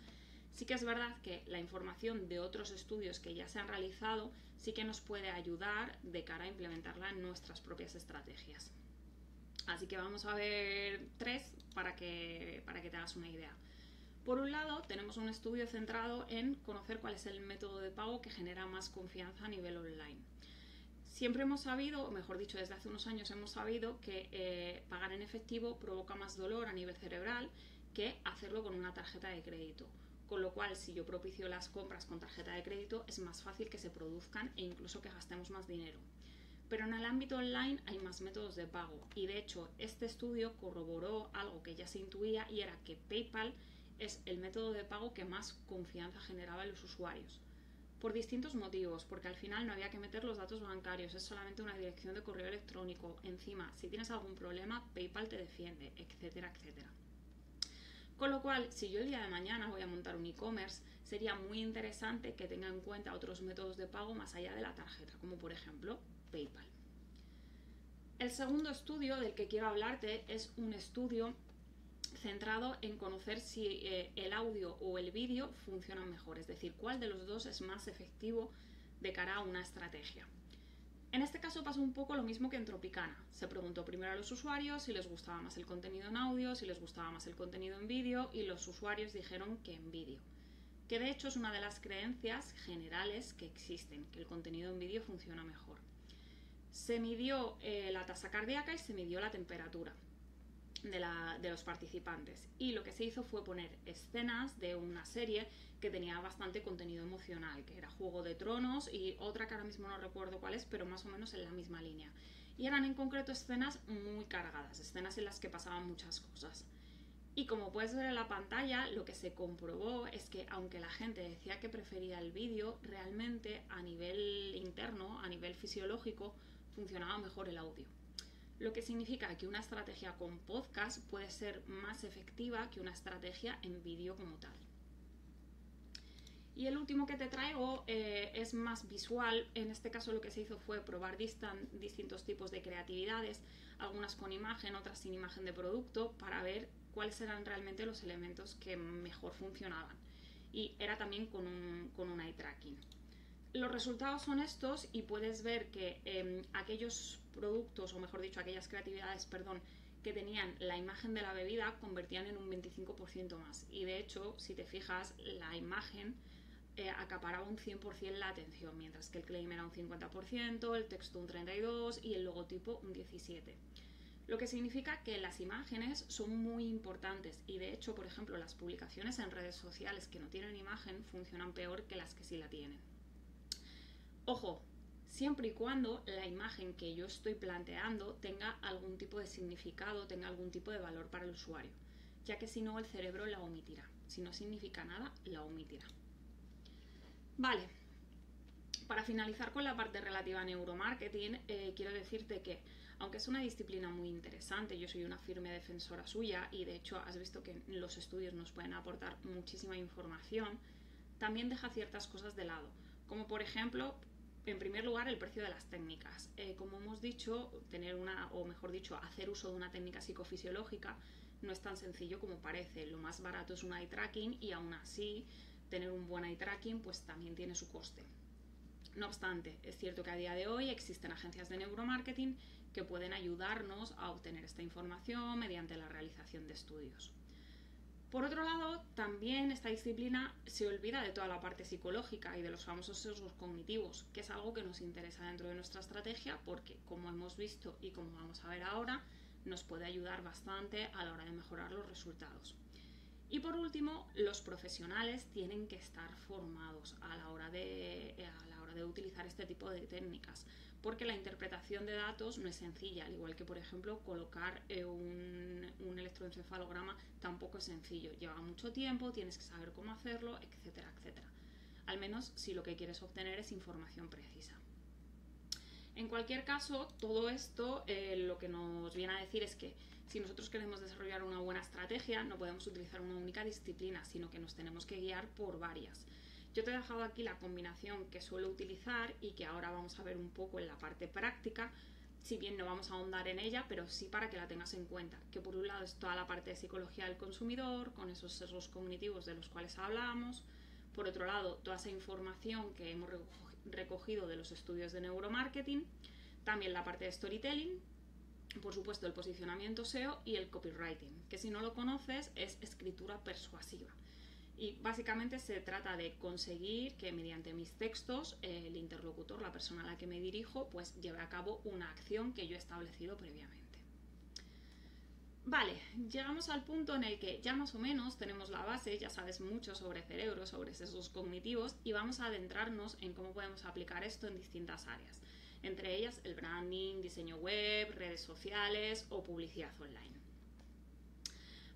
Sí que es verdad que la información de otros estudios que ya se han realizado sí que nos puede ayudar de cara a implementarla en nuestras propias estrategias. Así que vamos a ver 3 para que te hagas una idea. Por un lado, tenemos un estudio centrado en conocer cuál es el método de pago que genera más confianza a nivel online. Siempre hemos sabido, o mejor dicho, desde hace unos años hemos sabido que pagar en efectivo provoca más dolor a nivel cerebral que hacerlo con una tarjeta de crédito. Con lo cual, si yo propicio las compras con tarjeta de crédito, es más fácil que se produzcan e incluso que gastemos más dinero. Pero en el ámbito online hay más métodos de pago y de hecho este estudio corroboró algo que ya se intuía y era que PayPal es el método de pago que más confianza generaba en los usuarios. Por distintos motivos, porque al final no había que meter los datos bancarios, es solamente una dirección de correo electrónico. Encima, si tienes algún problema, PayPal te defiende, etcétera, etcétera. Con lo cual, si yo el día de mañana voy a montar un e-commerce, sería muy interesante que tenga en cuenta otros métodos de pago más allá de la tarjeta, como por ejemplo PayPal. El segundo estudio del que quiero hablarte es un estudio centrado en conocer si el audio o el vídeo funcionan mejor, es decir, cuál de los dos es más efectivo de cara a una estrategia. En este caso pasó un poco lo mismo que en Tropicana. Se preguntó primero a los usuarios si les gustaba más el contenido en audio, si les gustaba más el contenido en vídeo, y los usuarios dijeron que en vídeo. Que de hecho es una de las creencias generales que existen, que el contenido en vídeo funciona mejor. Se midió la tasa cardíaca y se midió la temperatura de los participantes, y lo que se hizo fue poner escenas de una serie que tenía bastante contenido emocional, que era Juego de Tronos, y otra que ahora mismo no recuerdo cuál es, pero más o menos en la misma línea, y eran en concreto escenas muy cargadas, escenas en las que pasaban muchas cosas. Y como puedes ver en la pantalla, lo que se comprobó es que aunque la gente decía que prefería el vídeo, realmente a nivel interno, a nivel fisiológico, funcionaba mejor el audio. Lo que significa que una estrategia con podcast puede ser más efectiva que una estrategia en vídeo como tal. Y el último que te traigo es más visual. En este caso lo que se hizo fue probar distintos tipos de creatividades, algunas con imagen, otras sin imagen de producto, para ver cuáles eran realmente los elementos que mejor funcionaban. Y era también con un eye tracking. Los resultados son estos, y puedes ver que aquellos productos, o mejor dicho, aquellas creatividades, que tenían la imagen de la bebida convertían en un 25% más. Y de hecho, si te fijas, la imagen acaparaba un 100% la atención, mientras que el claim era un 50%, el texto un 32% y el logotipo un 17%. Lo que significa que las imágenes son muy importantes, y de hecho, por ejemplo, las publicaciones en redes sociales que no tienen imagen funcionan peor que las que sí la tienen. Ojo, siempre y cuando la imagen que yo estoy planteando tenga algún tipo de significado, tenga algún tipo de valor para el usuario, ya que si no, el cerebro la omitirá. Si no significa nada, la omitirá. Vale, para finalizar con la parte relativa a neuromarketing, quiero decirte que, aunque es una disciplina muy interesante, yo soy una firme defensora suya, y de hecho has visto que los estudios nos pueden aportar muchísima información, también deja ciertas cosas de lado, como por ejemplo, en primer lugar, el precio de las técnicas. Como hemos dicho, hacer uso de una técnica psicofisiológica no es tan sencillo como parece. Lo más barato es un eye tracking, y aún así tener un buen eye tracking pues también tiene su coste. No obstante, es cierto que a día de hoy existen agencias de neuromarketing que pueden ayudarnos a obtener esta información mediante la realización de estudios. Por otro lado, también esta disciplina se olvida de toda la parte psicológica y de los famosos sesgos cognitivos, que es algo que nos interesa dentro de nuestra estrategia porque, como hemos visto y como vamos a ver ahora, nos puede ayudar bastante a la hora de mejorar los resultados. Y por último, los profesionales tienen que estar formados a la hora de utilizar este tipo de técnicas, porque la interpretación de datos no es sencilla, al igual que, por ejemplo, colocar un electroencefalograma tampoco es sencillo. Lleva mucho tiempo, tienes que saber cómo hacerlo, etcétera, etcétera. Al menos si lo que quieres obtener es información precisa. En cualquier caso, todo esto lo que nos viene a decir es que si nosotros queremos desarrollar una buena estrategia, no podemos utilizar una única disciplina, sino que nos tenemos que guiar por varias. Yo te he dejado aquí la combinación que suelo utilizar y que ahora vamos a ver un poco en la parte práctica, si bien no vamos a ahondar en ella, pero sí para que la tengas en cuenta, que por un lado es toda la parte de psicología del consumidor, con esos sesgos cognitivos de los cuales hablábamos. Por otro lado, toda esa información que hemos recogido de los estudios de neuromarketing, también la parte de storytelling, por supuesto el posicionamiento SEO y el copywriting, que si no lo conoces es escritura persuasiva. Y básicamente se trata de conseguir que mediante mis textos el interlocutor, la persona a la que me dirijo, pues lleve a cabo una acción que yo he establecido previamente. Vale, llegamos al punto en el que ya más o menos tenemos la base, ya sabes mucho sobre cerebro, sobre sesgos cognitivos, y vamos a adentrarnos en cómo podemos aplicar esto en distintas áreas, entre ellas el branding, diseño web, redes sociales o publicidad online.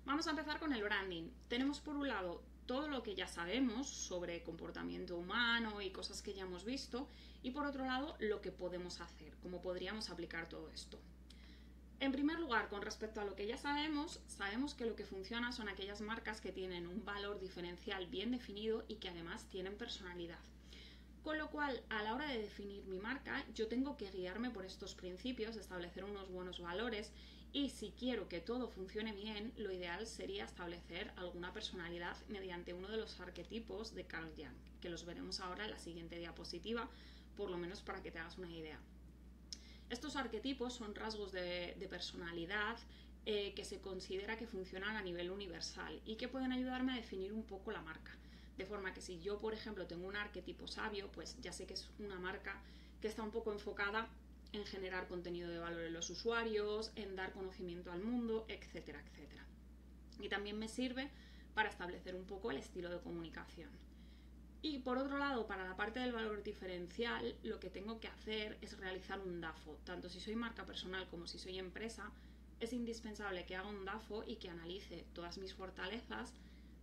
Vamos a empezar con el branding. Tenemos por un lado todo lo que ya sabemos sobre comportamiento humano y cosas que ya hemos visto, y por otro lado lo que podemos hacer, cómo podríamos aplicar todo esto. En primer lugar, con respecto a lo que ya sabemos que lo que funciona son aquellas marcas que tienen un valor diferencial bien definido y que además tienen personalidad. Con lo cual, a la hora de definir mi marca, yo tengo que guiarme por estos principios, establecer unos buenos valores, y si quiero que todo funcione bien, lo ideal sería establecer alguna personalidad mediante uno de los arquetipos de Carl Jung, que los veremos ahora en la siguiente diapositiva, por lo menos para que te hagas una idea. Estos arquetipos son rasgos de personalidad que se considera que funcionan a nivel universal y que pueden ayudarme a definir un poco la marca. De forma que si yo, por ejemplo, tengo un arquetipo sabio, pues ya sé que es una marca que está un poco enfocada en generar contenido de valor en los usuarios, en dar conocimiento al mundo, etcétera, etcétera. Y también me sirve para establecer un poco el estilo de comunicación. Y por otro lado, para la parte del valor diferencial, lo que tengo que hacer es realizar un DAFO. Tanto si soy marca personal como si soy empresa, es indispensable que haga un DAFO y que analice todas mis fortalezas,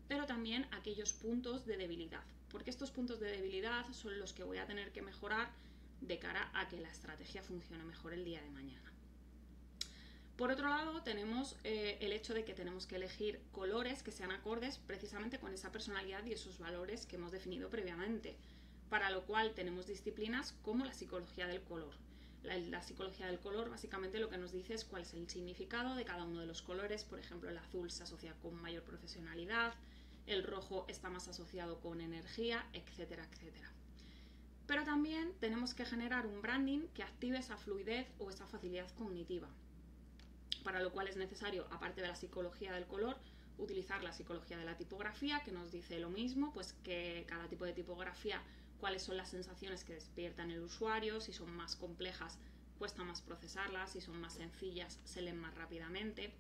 pero también aquellos puntos de debilidad, porque estos puntos de debilidad son los que voy a tener que mejorar de cara a que la estrategia funcione mejor el día de mañana. Por otro lado, tenemos el hecho de que tenemos que elegir colores que sean acordes precisamente con esa personalidad y esos valores que hemos definido previamente, para lo cual tenemos disciplinas como la psicología del color. La psicología del color básicamente lo que nos dice es cuál es el significado de cada uno de los colores. Por ejemplo, el azul se asocia con mayor profesionalidad, el rojo está más asociado con energía, etcétera, etcétera. Pero también tenemos que generar un branding que active esa fluidez o esa facilidad cognitiva, para lo cual es necesario, aparte de la psicología del color, utilizar la psicología de la tipografía, que nos dice lo mismo, pues que cada tipo de tipografía, cuáles son las sensaciones que despierta en el usuario, si son más complejas, cuesta más procesarlas, si son más sencillas, se leen más rápidamente.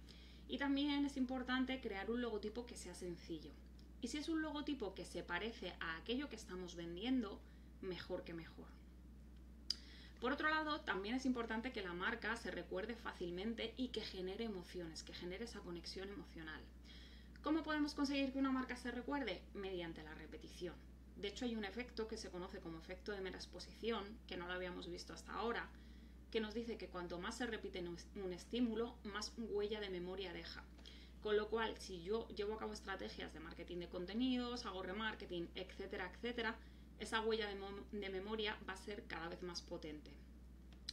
Y también es importante crear un logotipo que sea sencillo. Y si es un logotipo que se parece a aquello que estamos vendiendo, mejor que mejor. Por otro lado, también es importante que la marca se recuerde fácilmente y que genere emociones, que genere esa conexión emocional. ¿Cómo podemos conseguir que una marca se recuerde? Mediante la repetición. De hecho, hay un efecto que se conoce como efecto de mera exposición, que no lo habíamos visto hasta ahora, que nos dice que cuanto más se repite un estímulo, más huella de memoria deja. Con lo cual, si yo llevo a cabo estrategias de marketing de contenidos, hago remarketing, etcétera, etcétera, esa huella de memoria va a ser cada vez más potente.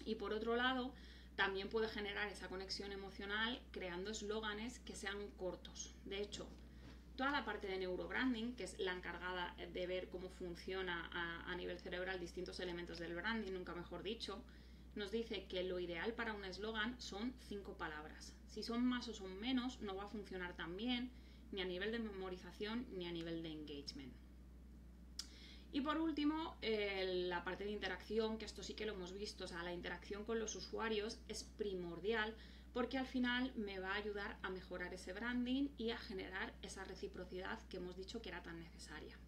Y por otro lado, también puede generar esa conexión emocional creando eslóganes que sean cortos. De hecho, toda la parte de neurobranding, que es la encargada de ver cómo funciona a nivel cerebral distintos elementos del branding, nunca mejor dicho, nos dice que lo ideal para un eslogan son 5 palabras. Si son más o son menos, no va a funcionar tan bien, ni a nivel de memorización ni a nivel de engagement. Y por último, la parte de interacción, que esto sí que lo hemos visto, o sea, la interacción con los usuarios es primordial porque al final me va a ayudar a mejorar ese branding y a generar esa reciprocidad que hemos dicho que era tan necesaria.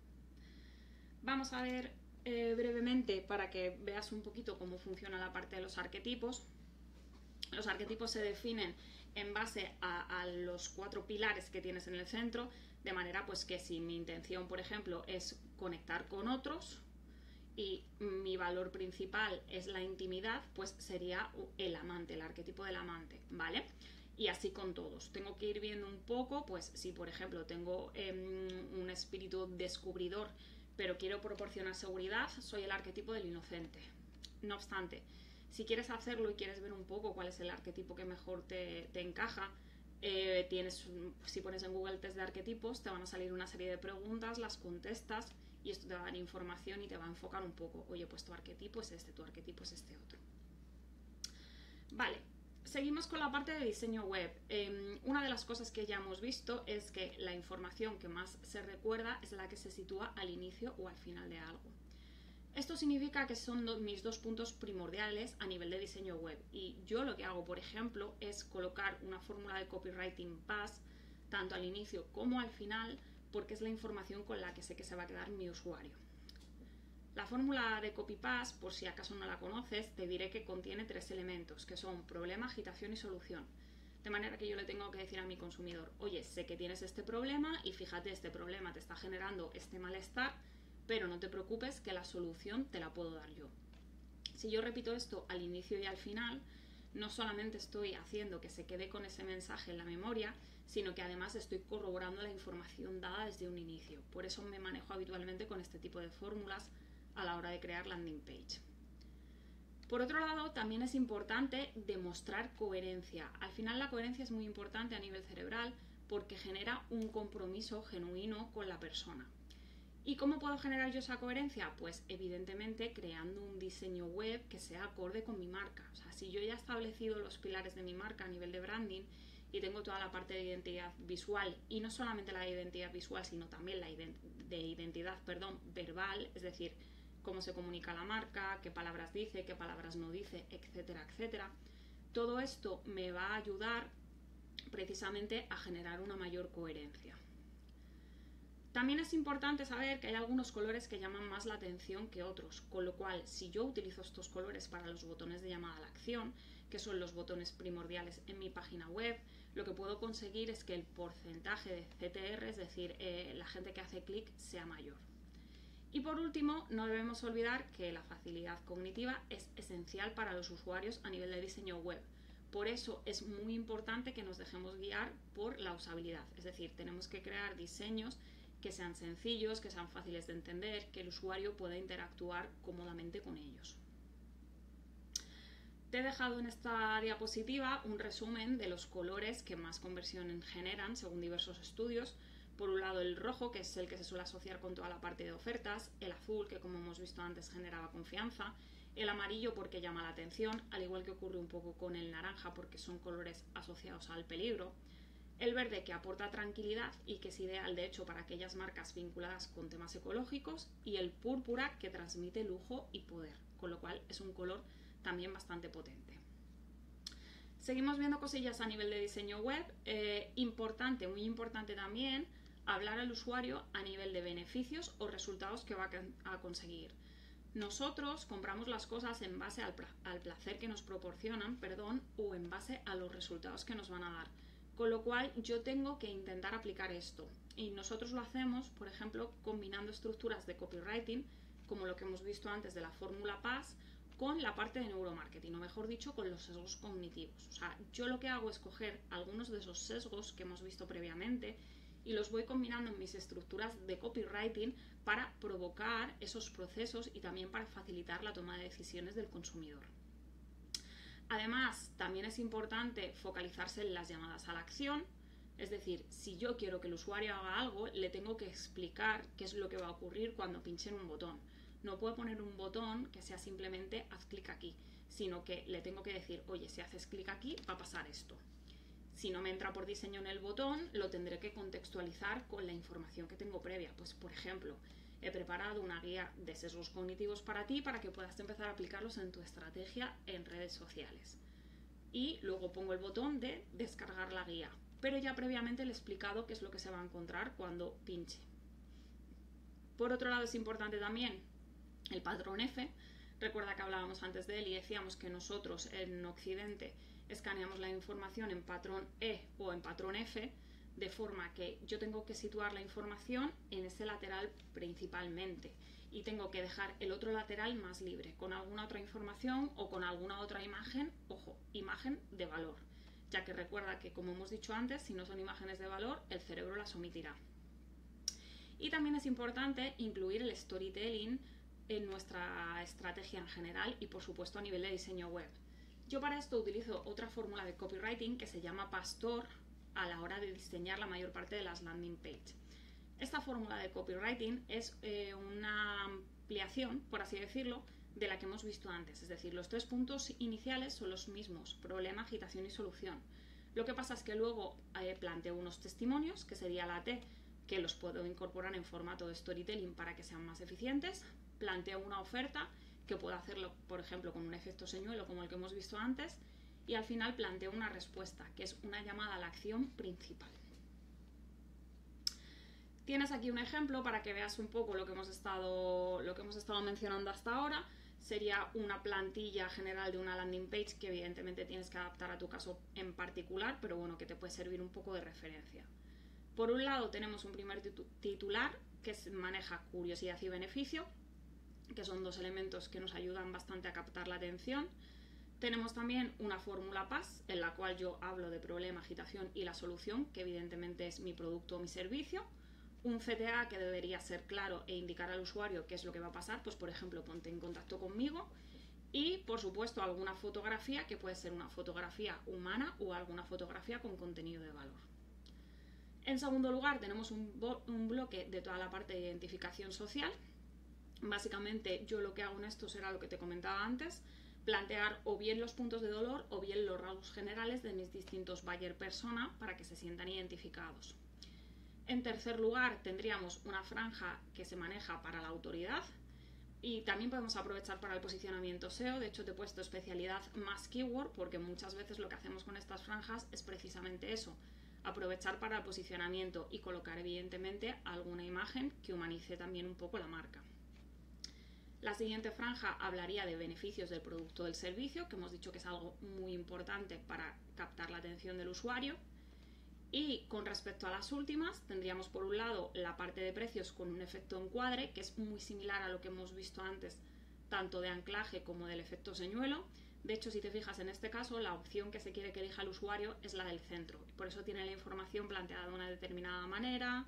Vamos a ver brevemente para que veas un poquito cómo funciona la parte de los arquetipos. Los arquetipos se definen en base a los 4 pilares que tienes en el centro, de manera pues que si mi intención, por ejemplo, es conectar con otros y mi valor principal es la intimidad, pues sería el amante, el arquetipo del amante, ¿vale? Y así con todos. Tengo que ir viendo un poco, pues si por ejemplo tengo un espíritu descubridor, pero quiero proporcionar seguridad, soy el arquetipo del inocente. No obstante, si quieres hacerlo y quieres ver un poco cuál es el arquetipo que mejor te encaja, si pones en Google test de arquetipos, te van a salir una serie de preguntas, las contestas y esto te va a dar información y te va a enfocar un poco. Oye, pues tu arquetipo es este, tu arquetipo es este otro. Vale, seguimos con la parte de diseño web. Una de las cosas que ya hemos visto es que la información que más se recuerda es la que se sitúa al inicio o al final de algo. Esto significa que son mis 2 puntos primordiales a nivel de diseño web y yo lo que hago, por ejemplo, es colocar una fórmula de copywriting pass tanto al inicio como al final porque es la información con la que sé que se va a quedar mi usuario. La fórmula de copy pass, por si acaso no la conoces, te diré que contiene 3 elementos que son problema, agitación y solución. De manera que yo le tengo que decir a mi consumidor, oye, sé que tienes este problema y fíjate, este problema te está generando este malestar, pero no te preocupes que la solución te la puedo dar yo. Si yo repito esto al inicio y al final, no solamente estoy haciendo que se quede con ese mensaje en la memoria, sino que además estoy corroborando la información dada desde un inicio. Por eso me manejo habitualmente con este tipo de fórmulas a la hora de crear landing page. Por otro lado, también es importante demostrar coherencia. Al final la coherencia es muy importante a nivel cerebral porque genera un compromiso genuino con la persona. ¿Y cómo puedo generar yo esa coherencia? Pues evidentemente creando un diseño web que sea acorde con mi marca. O sea, si yo ya he establecido los pilares de mi marca a nivel de branding y tengo toda la parte de identidad visual, y no solamente la de identidad visual, sino también la de identidad verbal, es decir, cómo se comunica la marca, qué palabras dice, qué palabras no dice, etcétera, etcétera. Todo esto me va a ayudar precisamente a generar una mayor coherencia. También es importante saber que hay algunos colores que llaman más la atención que otros, con lo cual si yo utilizo estos colores para los botones de llamada a la acción, que son los botones primordiales en mi página web, lo que puedo conseguir es que el porcentaje de CTR, es decir, la gente que hace clic, sea mayor. Y por último, no debemos olvidar que la facilidad cognitiva es esencial para los usuarios a nivel de diseño web. Por eso es muy importante que nos dejemos guiar por la usabilidad, es decir, tenemos que crear diseños que sean sencillos, que sean fáciles de entender, que el usuario pueda interactuar cómodamente con ellos. Te he dejado en esta diapositiva un resumen de los colores que más conversión generan según diversos estudios. Por un lado el rojo, que es el que se suele asociar con toda la parte de ofertas, el azul, que como hemos visto antes generaba confianza, el amarillo porque llama la atención, al igual que ocurre un poco con el naranja porque son colores asociados al peligro, el verde que aporta tranquilidad y que es ideal de hecho para aquellas marcas vinculadas con temas ecológicos, y el púrpura que transmite lujo y poder, con lo cual es un color también bastante potente. Seguimos viendo cosillas a nivel de diseño web. Importante, muy importante también, hablar al usuario a nivel de beneficios o resultados que va a conseguir. Nosotros compramos las cosas en base al placer que nos proporcionan, o en base a los resultados que nos van a dar. Con lo cual yo tengo que intentar aplicar esto. Y nosotros lo hacemos, por ejemplo, combinando estructuras de copywriting, como lo que hemos visto antes de la fórmula PAS, con la parte de neuromarketing, o mejor dicho, con los sesgos cognitivos. O sea, yo lo que hago es coger algunos de esos sesgos que hemos visto previamente y los voy combinando en mis estructuras de copywriting para provocar esos procesos y también para facilitar la toma de decisiones del consumidor. Además, también es importante focalizarse en las llamadas a la acción, es decir, si yo quiero que el usuario haga algo, le tengo que explicar qué es lo que va a ocurrir cuando pinche en un botón. No puedo poner un botón que sea simplemente haz clic aquí, sino que le tengo que decir, oye, si haces clic aquí va a pasar esto. Si no me entra por diseño en el botón, lo tendré que contextualizar con la información que tengo previa. Pues, por ejemplo, he preparado una guía de sesgos cognitivos para ti para que puedas empezar a aplicarlos en tu estrategia en redes sociales. Y luego pongo el botón de descargar la guía, pero ya previamente le he explicado qué es lo que se va a encontrar cuando pinche. Por otro lado, es importante también el patrón F. Recuerda que hablábamos antes de él y decíamos que nosotros en Occidente escaneamos la información en patrón E o en patrón F, de forma que yo tengo que situar la información en ese lateral principalmente y tengo que dejar el otro lateral más libre, con alguna otra información o con alguna otra imagen, ojo, imagen de valor, ya que recuerda que, como hemos dicho antes, si no son imágenes de valor, el cerebro las omitirá. Y también es importante incluir el storytelling en nuestra estrategia en general y, por supuesto, a nivel de diseño web. Yo para esto utilizo otra fórmula de copywriting que se llama Pastor a la hora de diseñar la mayor parte de las landing page. Esta fórmula de copywriting es una ampliación, por así decirlo, de la que hemos visto antes. Es decir, los 3 puntos iniciales son los mismos: problema, agitación y solución. Lo que pasa es que luego planteo unos testimonios, que sería la T, que los puedo incorporar en formato de storytelling para que sean más eficientes. Planteo una oferta, que puedo hacerlo, por ejemplo, con un efecto señuelo como el que hemos visto antes, y al final planteo una respuesta, que es una llamada a la acción principal. Tienes aquí un ejemplo para que veas un poco lo que hemos estado mencionando hasta ahora. Sería una plantilla general de una landing page que evidentemente tienes que adaptar a tu caso en particular, pero bueno, que te puede servir un poco de referencia. Por un lado tenemos un primer titular que maneja curiosidad y beneficio, que son 2 elementos que nos ayudan bastante a captar la atención. Tenemos también una fórmula PAS, en la cual yo hablo de problema, agitación y la solución, que evidentemente es mi producto o mi servicio. Un CTA que debería ser claro e indicar al usuario qué es lo que va a pasar, pues por ejemplo, ponte en contacto conmigo. Y por supuesto alguna fotografía, que puede ser una fotografía humana o alguna fotografía con contenido de valor. En segundo lugar, tenemos un bloque de toda la parte de identificación social. Básicamente, yo lo que hago en esto será lo que te comentaba antes, plantear o bien los puntos de dolor o bien los rasgos generales de mis distintos buyer persona para que se sientan identificados. En tercer lugar, tendríamos una franja que se maneja para la autoridad y también podemos aprovechar para el posicionamiento SEO. De hecho, te he puesto especialidad más keyword porque muchas veces lo que hacemos con estas franjas es precisamente eso, aprovechar para el posicionamiento y colocar evidentemente alguna imagen que humanice también un poco la marca. La siguiente franja hablaría de beneficios del producto o del servicio, que hemos dicho que es algo muy importante para captar la atención del usuario. Y con respecto a las últimas, tendríamos por un lado la parte de precios con un efecto encuadre, que es muy similar a lo que hemos visto antes, tanto de anclaje como del efecto señuelo. De hecho, si te fijas en este caso, la opción que se quiere que elija el usuario es la del centro. Por eso tiene la información planteada de una determinada manera,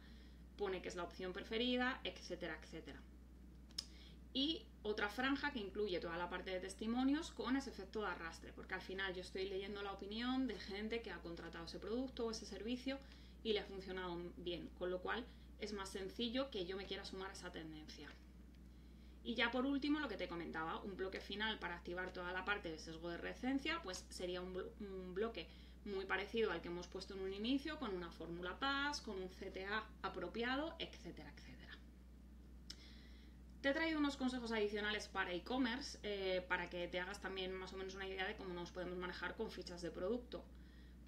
pone que es la opción preferida, etcétera, etcétera. Y otra franja que incluye toda la parte de testimonios con ese efecto de arrastre, porque al final yo estoy leyendo la opinión de gente que ha contratado ese producto o ese servicio y le ha funcionado bien, con lo cual es más sencillo que yo me quiera sumar a esa tendencia. Y ya por último, lo que te comentaba, un bloque final para activar toda la parte de sesgo de recencia, pues sería un bloque muy parecido al que hemos puesto en un inicio, con una fórmula PAS, con un CTA apropiado, etcétera, etcétera. Te he traído unos consejos adicionales para e-commerce para que te hagas también más o menos una idea de cómo nos podemos manejar con fichas de producto.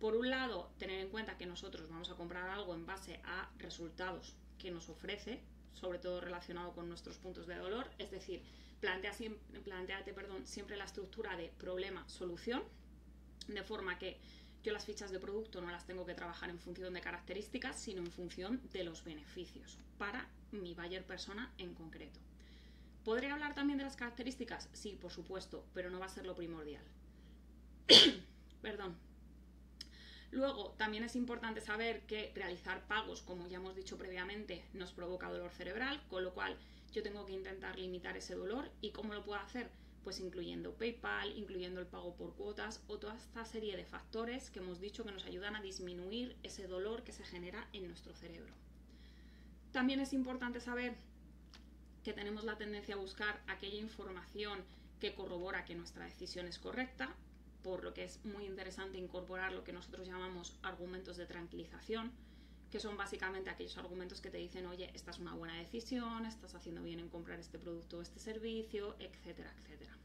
Por un lado, tener en cuenta que nosotros vamos a comprar algo en base a resultados que nos ofrece, sobre todo relacionado con nuestros puntos de dolor, es decir, plantéate siempre la estructura de problema-solución, de forma que yo las fichas de producto no las tengo que trabajar en función de características, sino en función de los beneficios para mi buyer persona en concreto. ¿Podría hablar también de las características? Sí, por supuesto, pero no va a ser lo primordial. Perdón. Luego, también es importante saber que realizar pagos, como ya hemos dicho previamente, nos provoca dolor cerebral, con lo cual yo tengo que intentar limitar ese dolor. ¿Y cómo lo puedo hacer? Pues incluyendo PayPal, incluyendo el pago por cuotas o toda esta serie de factores que hemos dicho que nos ayudan a disminuir ese dolor que se genera en nuestro cerebro. También es importante saber que tenemos la tendencia a buscar aquella información que corrobora que nuestra decisión es correcta, por lo que es muy interesante incorporar lo que nosotros llamamos argumentos de tranquilización, que son básicamente aquellos argumentos que te dicen, oye, esta es una buena decisión, estás haciendo bien en comprar este producto o este servicio, etcétera, etcétera.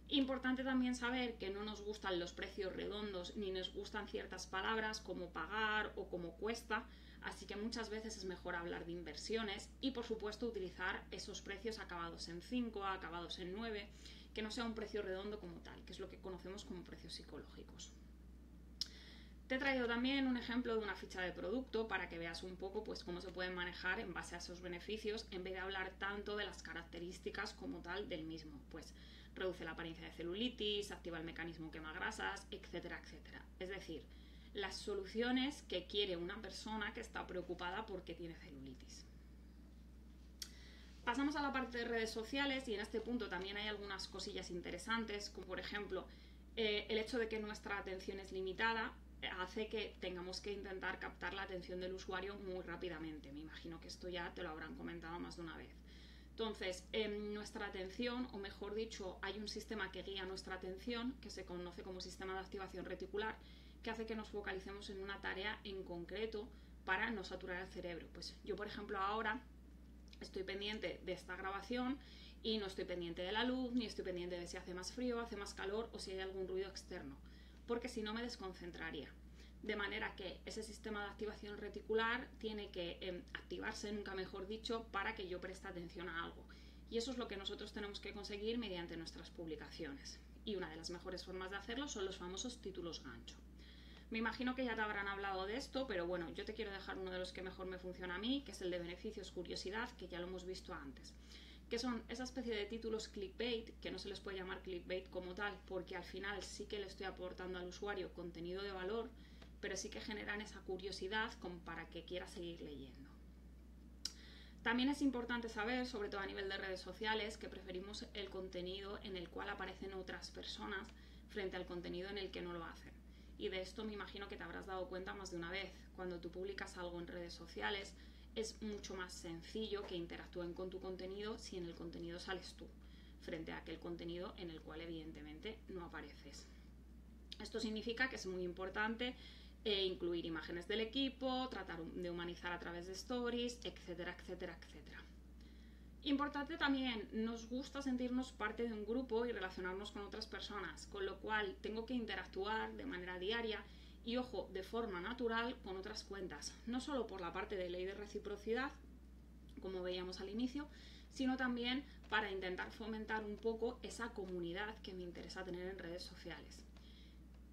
Importante también saber que no nos gustan los precios redondos ni nos gustan ciertas palabras como pagar o como cuesta, así que muchas veces es mejor hablar de inversiones y por supuesto utilizar esos precios acabados en 5, acabados en 9, que no sea un precio redondo como tal, que es lo que conocemos como precios psicológicos. Te he traído también un ejemplo de una ficha de producto para que veas un poco pues, cómo se pueden manejar en base a esos beneficios en vez de hablar tanto de las características como tal del mismo. Pues reduce la apariencia de celulitis, activa el mecanismo quema grasas, etcétera, etcétera. Es decir, las soluciones que quiere una persona que está preocupada porque tiene celulitis. Pasamos a la parte de redes sociales y en este punto también hay algunas cosillas interesantes, como por ejemplo el hecho de que nuestra atención es limitada hace que tengamos que intentar captar la atención del usuario muy rápidamente. Me imagino que esto ya te lo habrán comentado más de una vez. Entonces, nuestra atención, o mejor dicho, hay un sistema que guía nuestra atención, que se conoce como sistema de activación reticular, que hace que nos focalicemos en una tarea en concreto para no saturar el cerebro. Pues yo, por ejemplo, ahora estoy pendiente de esta grabación y no estoy pendiente de la luz, ni estoy pendiente de si hace más frío, hace más calor o si hay algún ruido externo, porque si no me desconcentraría. De manera que ese sistema de activación reticular tiene que activarse, nunca mejor dicho, para que yo preste atención a algo. Y eso es lo que nosotros tenemos que conseguir mediante nuestras publicaciones. Y una de las mejores formas de hacerlo son los famosos títulos gancho. Me imagino que ya te habrán hablado de esto, pero bueno, yo te quiero dejar uno de los que mejor me funciona a mí, que es el de beneficios curiosidad, que ya lo hemos visto antes. Que son esa especie de títulos clickbait, que no se les puede llamar clickbait como tal, porque al final sí que le estoy aportando al usuario contenido de valor, pero sí que generan esa curiosidad como para que quiera seguir leyendo. También es importante saber, sobre todo a nivel de redes sociales, que preferimos el contenido en el cual aparecen otras personas frente al contenido en el que no lo hacen. Y de esto me imagino que te habrás dado cuenta más de una vez. Cuando tú publicas algo en redes sociales, es mucho más sencillo que interactúen con tu contenido si en el contenido sales tú, frente a aquel contenido en el cual evidentemente no apareces. Esto significa que es muy importante incluir imágenes del equipo, tratar de humanizar a través de stories, etcétera, etcétera, etcétera. Importante también, nos gusta sentirnos parte de un grupo y relacionarnos con otras personas, con lo cual tengo que interactuar de manera diaria y, ojo, de forma natural con otras cuentas, no solo por la parte de ley de reciprocidad, como veíamos al inicio, sino también para intentar fomentar un poco esa comunidad que me interesa tener en redes sociales.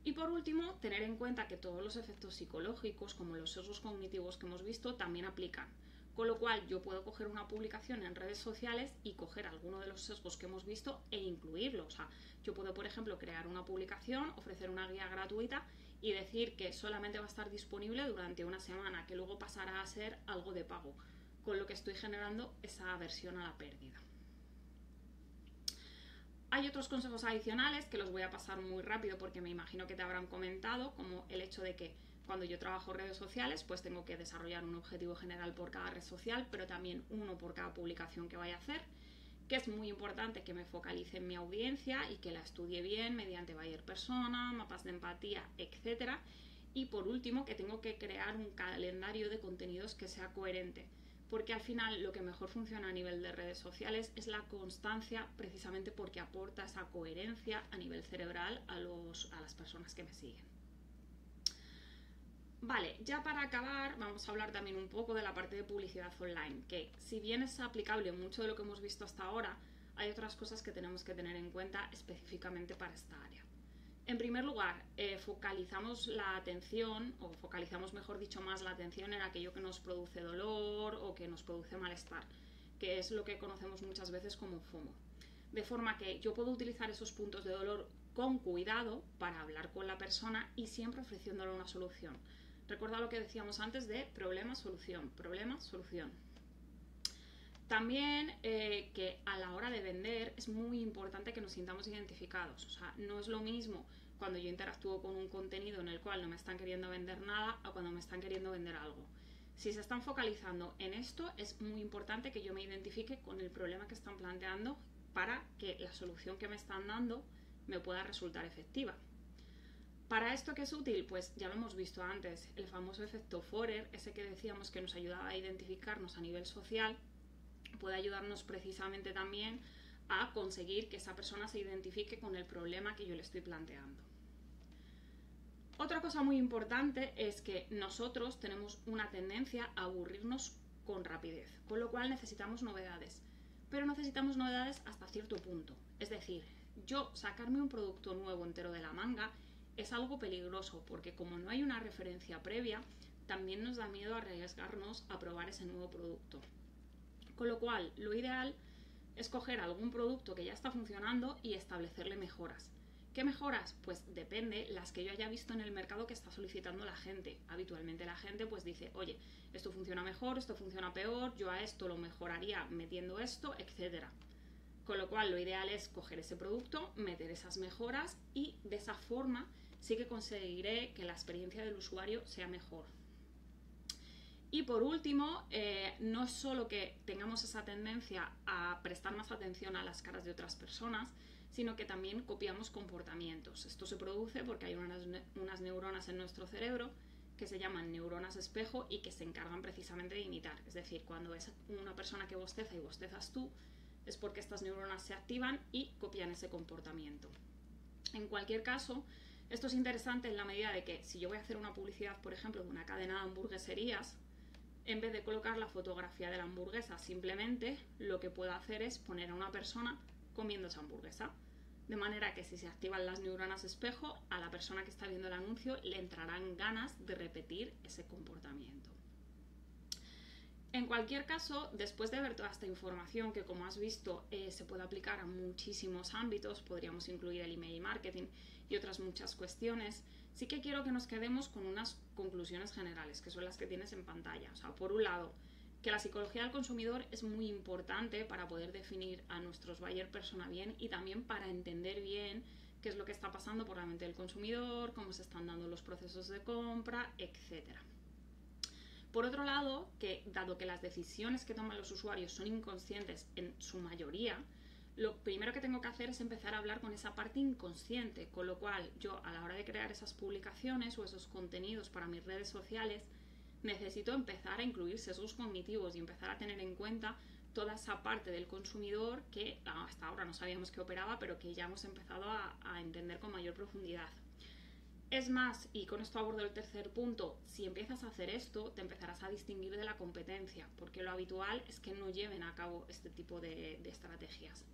Y por último, tener en cuenta que todos los efectos psicológicos, como los sesgos cognitivos que hemos visto, también aplican. Con lo cual yo puedo coger una publicación en redes sociales y coger alguno de los sesgos que hemos visto e incluirlo. O sea, yo puedo, por ejemplo, crear una publicación, ofrecer una guía gratuita y decir que solamente va a estar disponible durante una semana, que luego pasará a ser algo de pago, con lo que estoy generando esa aversión a la pérdida. Hay otros consejos adicionales que los voy a pasar muy rápido porque me imagino que te habrán comentado, como el hecho de que cuando yo trabajo redes sociales, pues tengo que desarrollar un objetivo general por cada red social, pero también uno por cada publicación que vaya a hacer, que es muy importante que me focalice en mi audiencia y que la estudie bien mediante buyer persona, mapas de empatía, etc. Y por último, que tengo que crear un calendario de contenidos que sea coherente, porque al final lo que mejor funciona a nivel de redes sociales es la constancia, precisamente porque aporta esa coherencia a nivel cerebral a las personas que me siguen. Vale, ya para acabar vamos a hablar también un poco de la parte de publicidad online, que si bien es aplicable mucho de lo que hemos visto hasta ahora, hay otras cosas que tenemos que tener en cuenta específicamente para esta área. En primer lugar, focalizamos la atención, o focalizamos mejor dicho más la atención en aquello que nos produce dolor o que nos produce malestar, que es lo que conocemos muchas veces como FOMO. De forma que yo puedo utilizar esos puntos de dolor con cuidado para hablar con la persona y siempre ofreciéndole una solución. Recuerda lo que decíamos antes de problema-solución, problema-solución. También que a la hora de vender es muy importante que nos sintamos identificados. O sea, no es lo mismo cuando yo interactúo con un contenido en el cual no me están queriendo vender nada a cuando me están queriendo vender algo. Si se están focalizando en esto, es muy importante que yo me identifique con el problema que están planteando para que la solución que me están dando me pueda resultar efectiva. ¿Para esto qué es útil? Pues ya lo hemos visto antes, el famoso efecto Forer, ese que decíamos que nos ayudaba a identificarnos a nivel social, puede ayudarnos precisamente también a conseguir que esa persona se identifique con el problema que yo le estoy planteando. Otra cosa muy importante es que nosotros tenemos una tendencia a aburrirnos con rapidez, con lo cual necesitamos novedades, pero necesitamos novedades hasta cierto punto. Es decir, yo sacarme un producto nuevo entero de la manga es algo peligroso porque como no hay una referencia previa, también nos da miedo arriesgarnos a probar ese nuevo producto. Con lo cual, lo ideal es coger algún producto que ya está funcionando y establecerle mejoras. ¿Qué mejoras? Pues depende las que yo haya visto en el mercado que está solicitando la gente. Habitualmente la gente pues dice, oye, esto funciona mejor, esto funciona peor, yo a esto lo mejoraría metiendo esto, etc. Con lo cual, lo ideal es coger ese producto, meter esas mejoras y de esa forma sí que conseguiré que la experiencia del usuario sea mejor. Y por último, no es solo que tengamos esa tendencia a prestar más atención a las caras de otras personas, sino que también copiamos comportamientos. Esto se produce porque hay unas neuronas en nuestro cerebro que se llaman neuronas espejo y que se encargan precisamente de imitar. Es decir, cuando es una persona que bosteza y bostezas tú, es porque estas neuronas se activan y copian ese comportamiento. En cualquier caso, esto es interesante en la medida de que si yo voy a hacer una publicidad, por ejemplo, de una cadena de hamburgueserías, en vez de colocar la fotografía de la hamburguesa, simplemente lo que puedo hacer es poner a una persona comiendo esa hamburguesa. De manera que si se activan las neuronas espejo, a la persona que está viendo el anuncio le entrarán ganas de repetir ese comportamiento. En cualquier caso, después de ver toda esta información, que como has visto se puede aplicar a muchísimos ámbitos, podríamos incluir el email marketing y otras muchas cuestiones, sí que quiero que nos quedemos con unas conclusiones generales, que son las que tienes en pantalla. O sea, por un lado, que la psicología del consumidor es muy importante para poder definir a nuestros buyer persona bien y también para entender bien qué es lo que está pasando por la mente del consumidor, cómo se están dando los procesos de compra, etc. Por otro lado, dado que las decisiones que toman los usuarios son inconscientes en su mayoría, lo primero que tengo que hacer es empezar a hablar con esa parte inconsciente, con lo cual yo a la hora de crear esas publicaciones o esos contenidos para mis redes sociales necesito empezar a incluir sesgos cognitivos y empezar a tener en cuenta toda esa parte del consumidor que hasta ahora no sabíamos que operaba, pero que ya hemos empezado a entender con mayor profundidad. Es más, y con esto abordo el tercer punto, si empiezas a hacer esto, te empezarás a distinguir de la competencia, porque lo habitual es que no lleven a cabo este tipo de estrategias.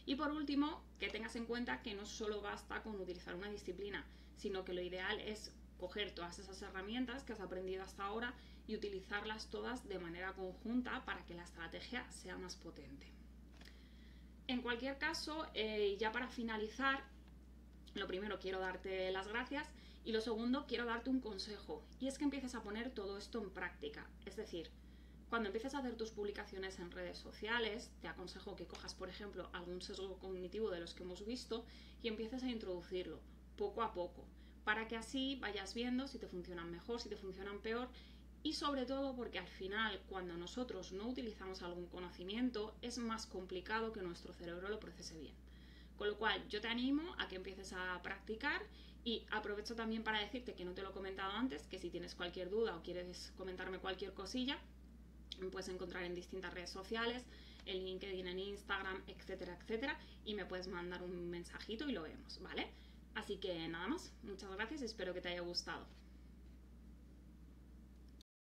Y por último, que tengas en cuenta que no solo basta con utilizar una disciplina, sino que lo ideal es coger todas esas herramientas que has aprendido hasta ahora y utilizarlas todas de manera conjunta para que la estrategia sea más potente. En cualquier caso, ya para finalizar, lo primero quiero darte las gracias y lo segundo quiero darte un consejo, y es que empieces a poner todo esto en práctica. Es decir, cuando empieces a hacer tus publicaciones en redes sociales, te aconsejo que cojas, por ejemplo, algún sesgo cognitivo de los que hemos visto y empieces a introducirlo poco a poco, para que así vayas viendo si te funcionan mejor, si te funcionan peor, y sobre todo porque al final, cuando nosotros no utilizamos algún conocimiento, es más complicado que nuestro cerebro lo procese bien. Con lo cual, yo te animo a que empieces a practicar y aprovecho también para decirte que no te lo he comentado antes, que si tienes cualquier duda o quieres comentarme cualquier cosilla, me puedes encontrar en distintas redes sociales, en LinkedIn, en Instagram, etcétera, etcétera, y me puedes mandar un mensajito y lo vemos, ¿vale? Así que nada más, muchas gracias, espero que te haya gustado.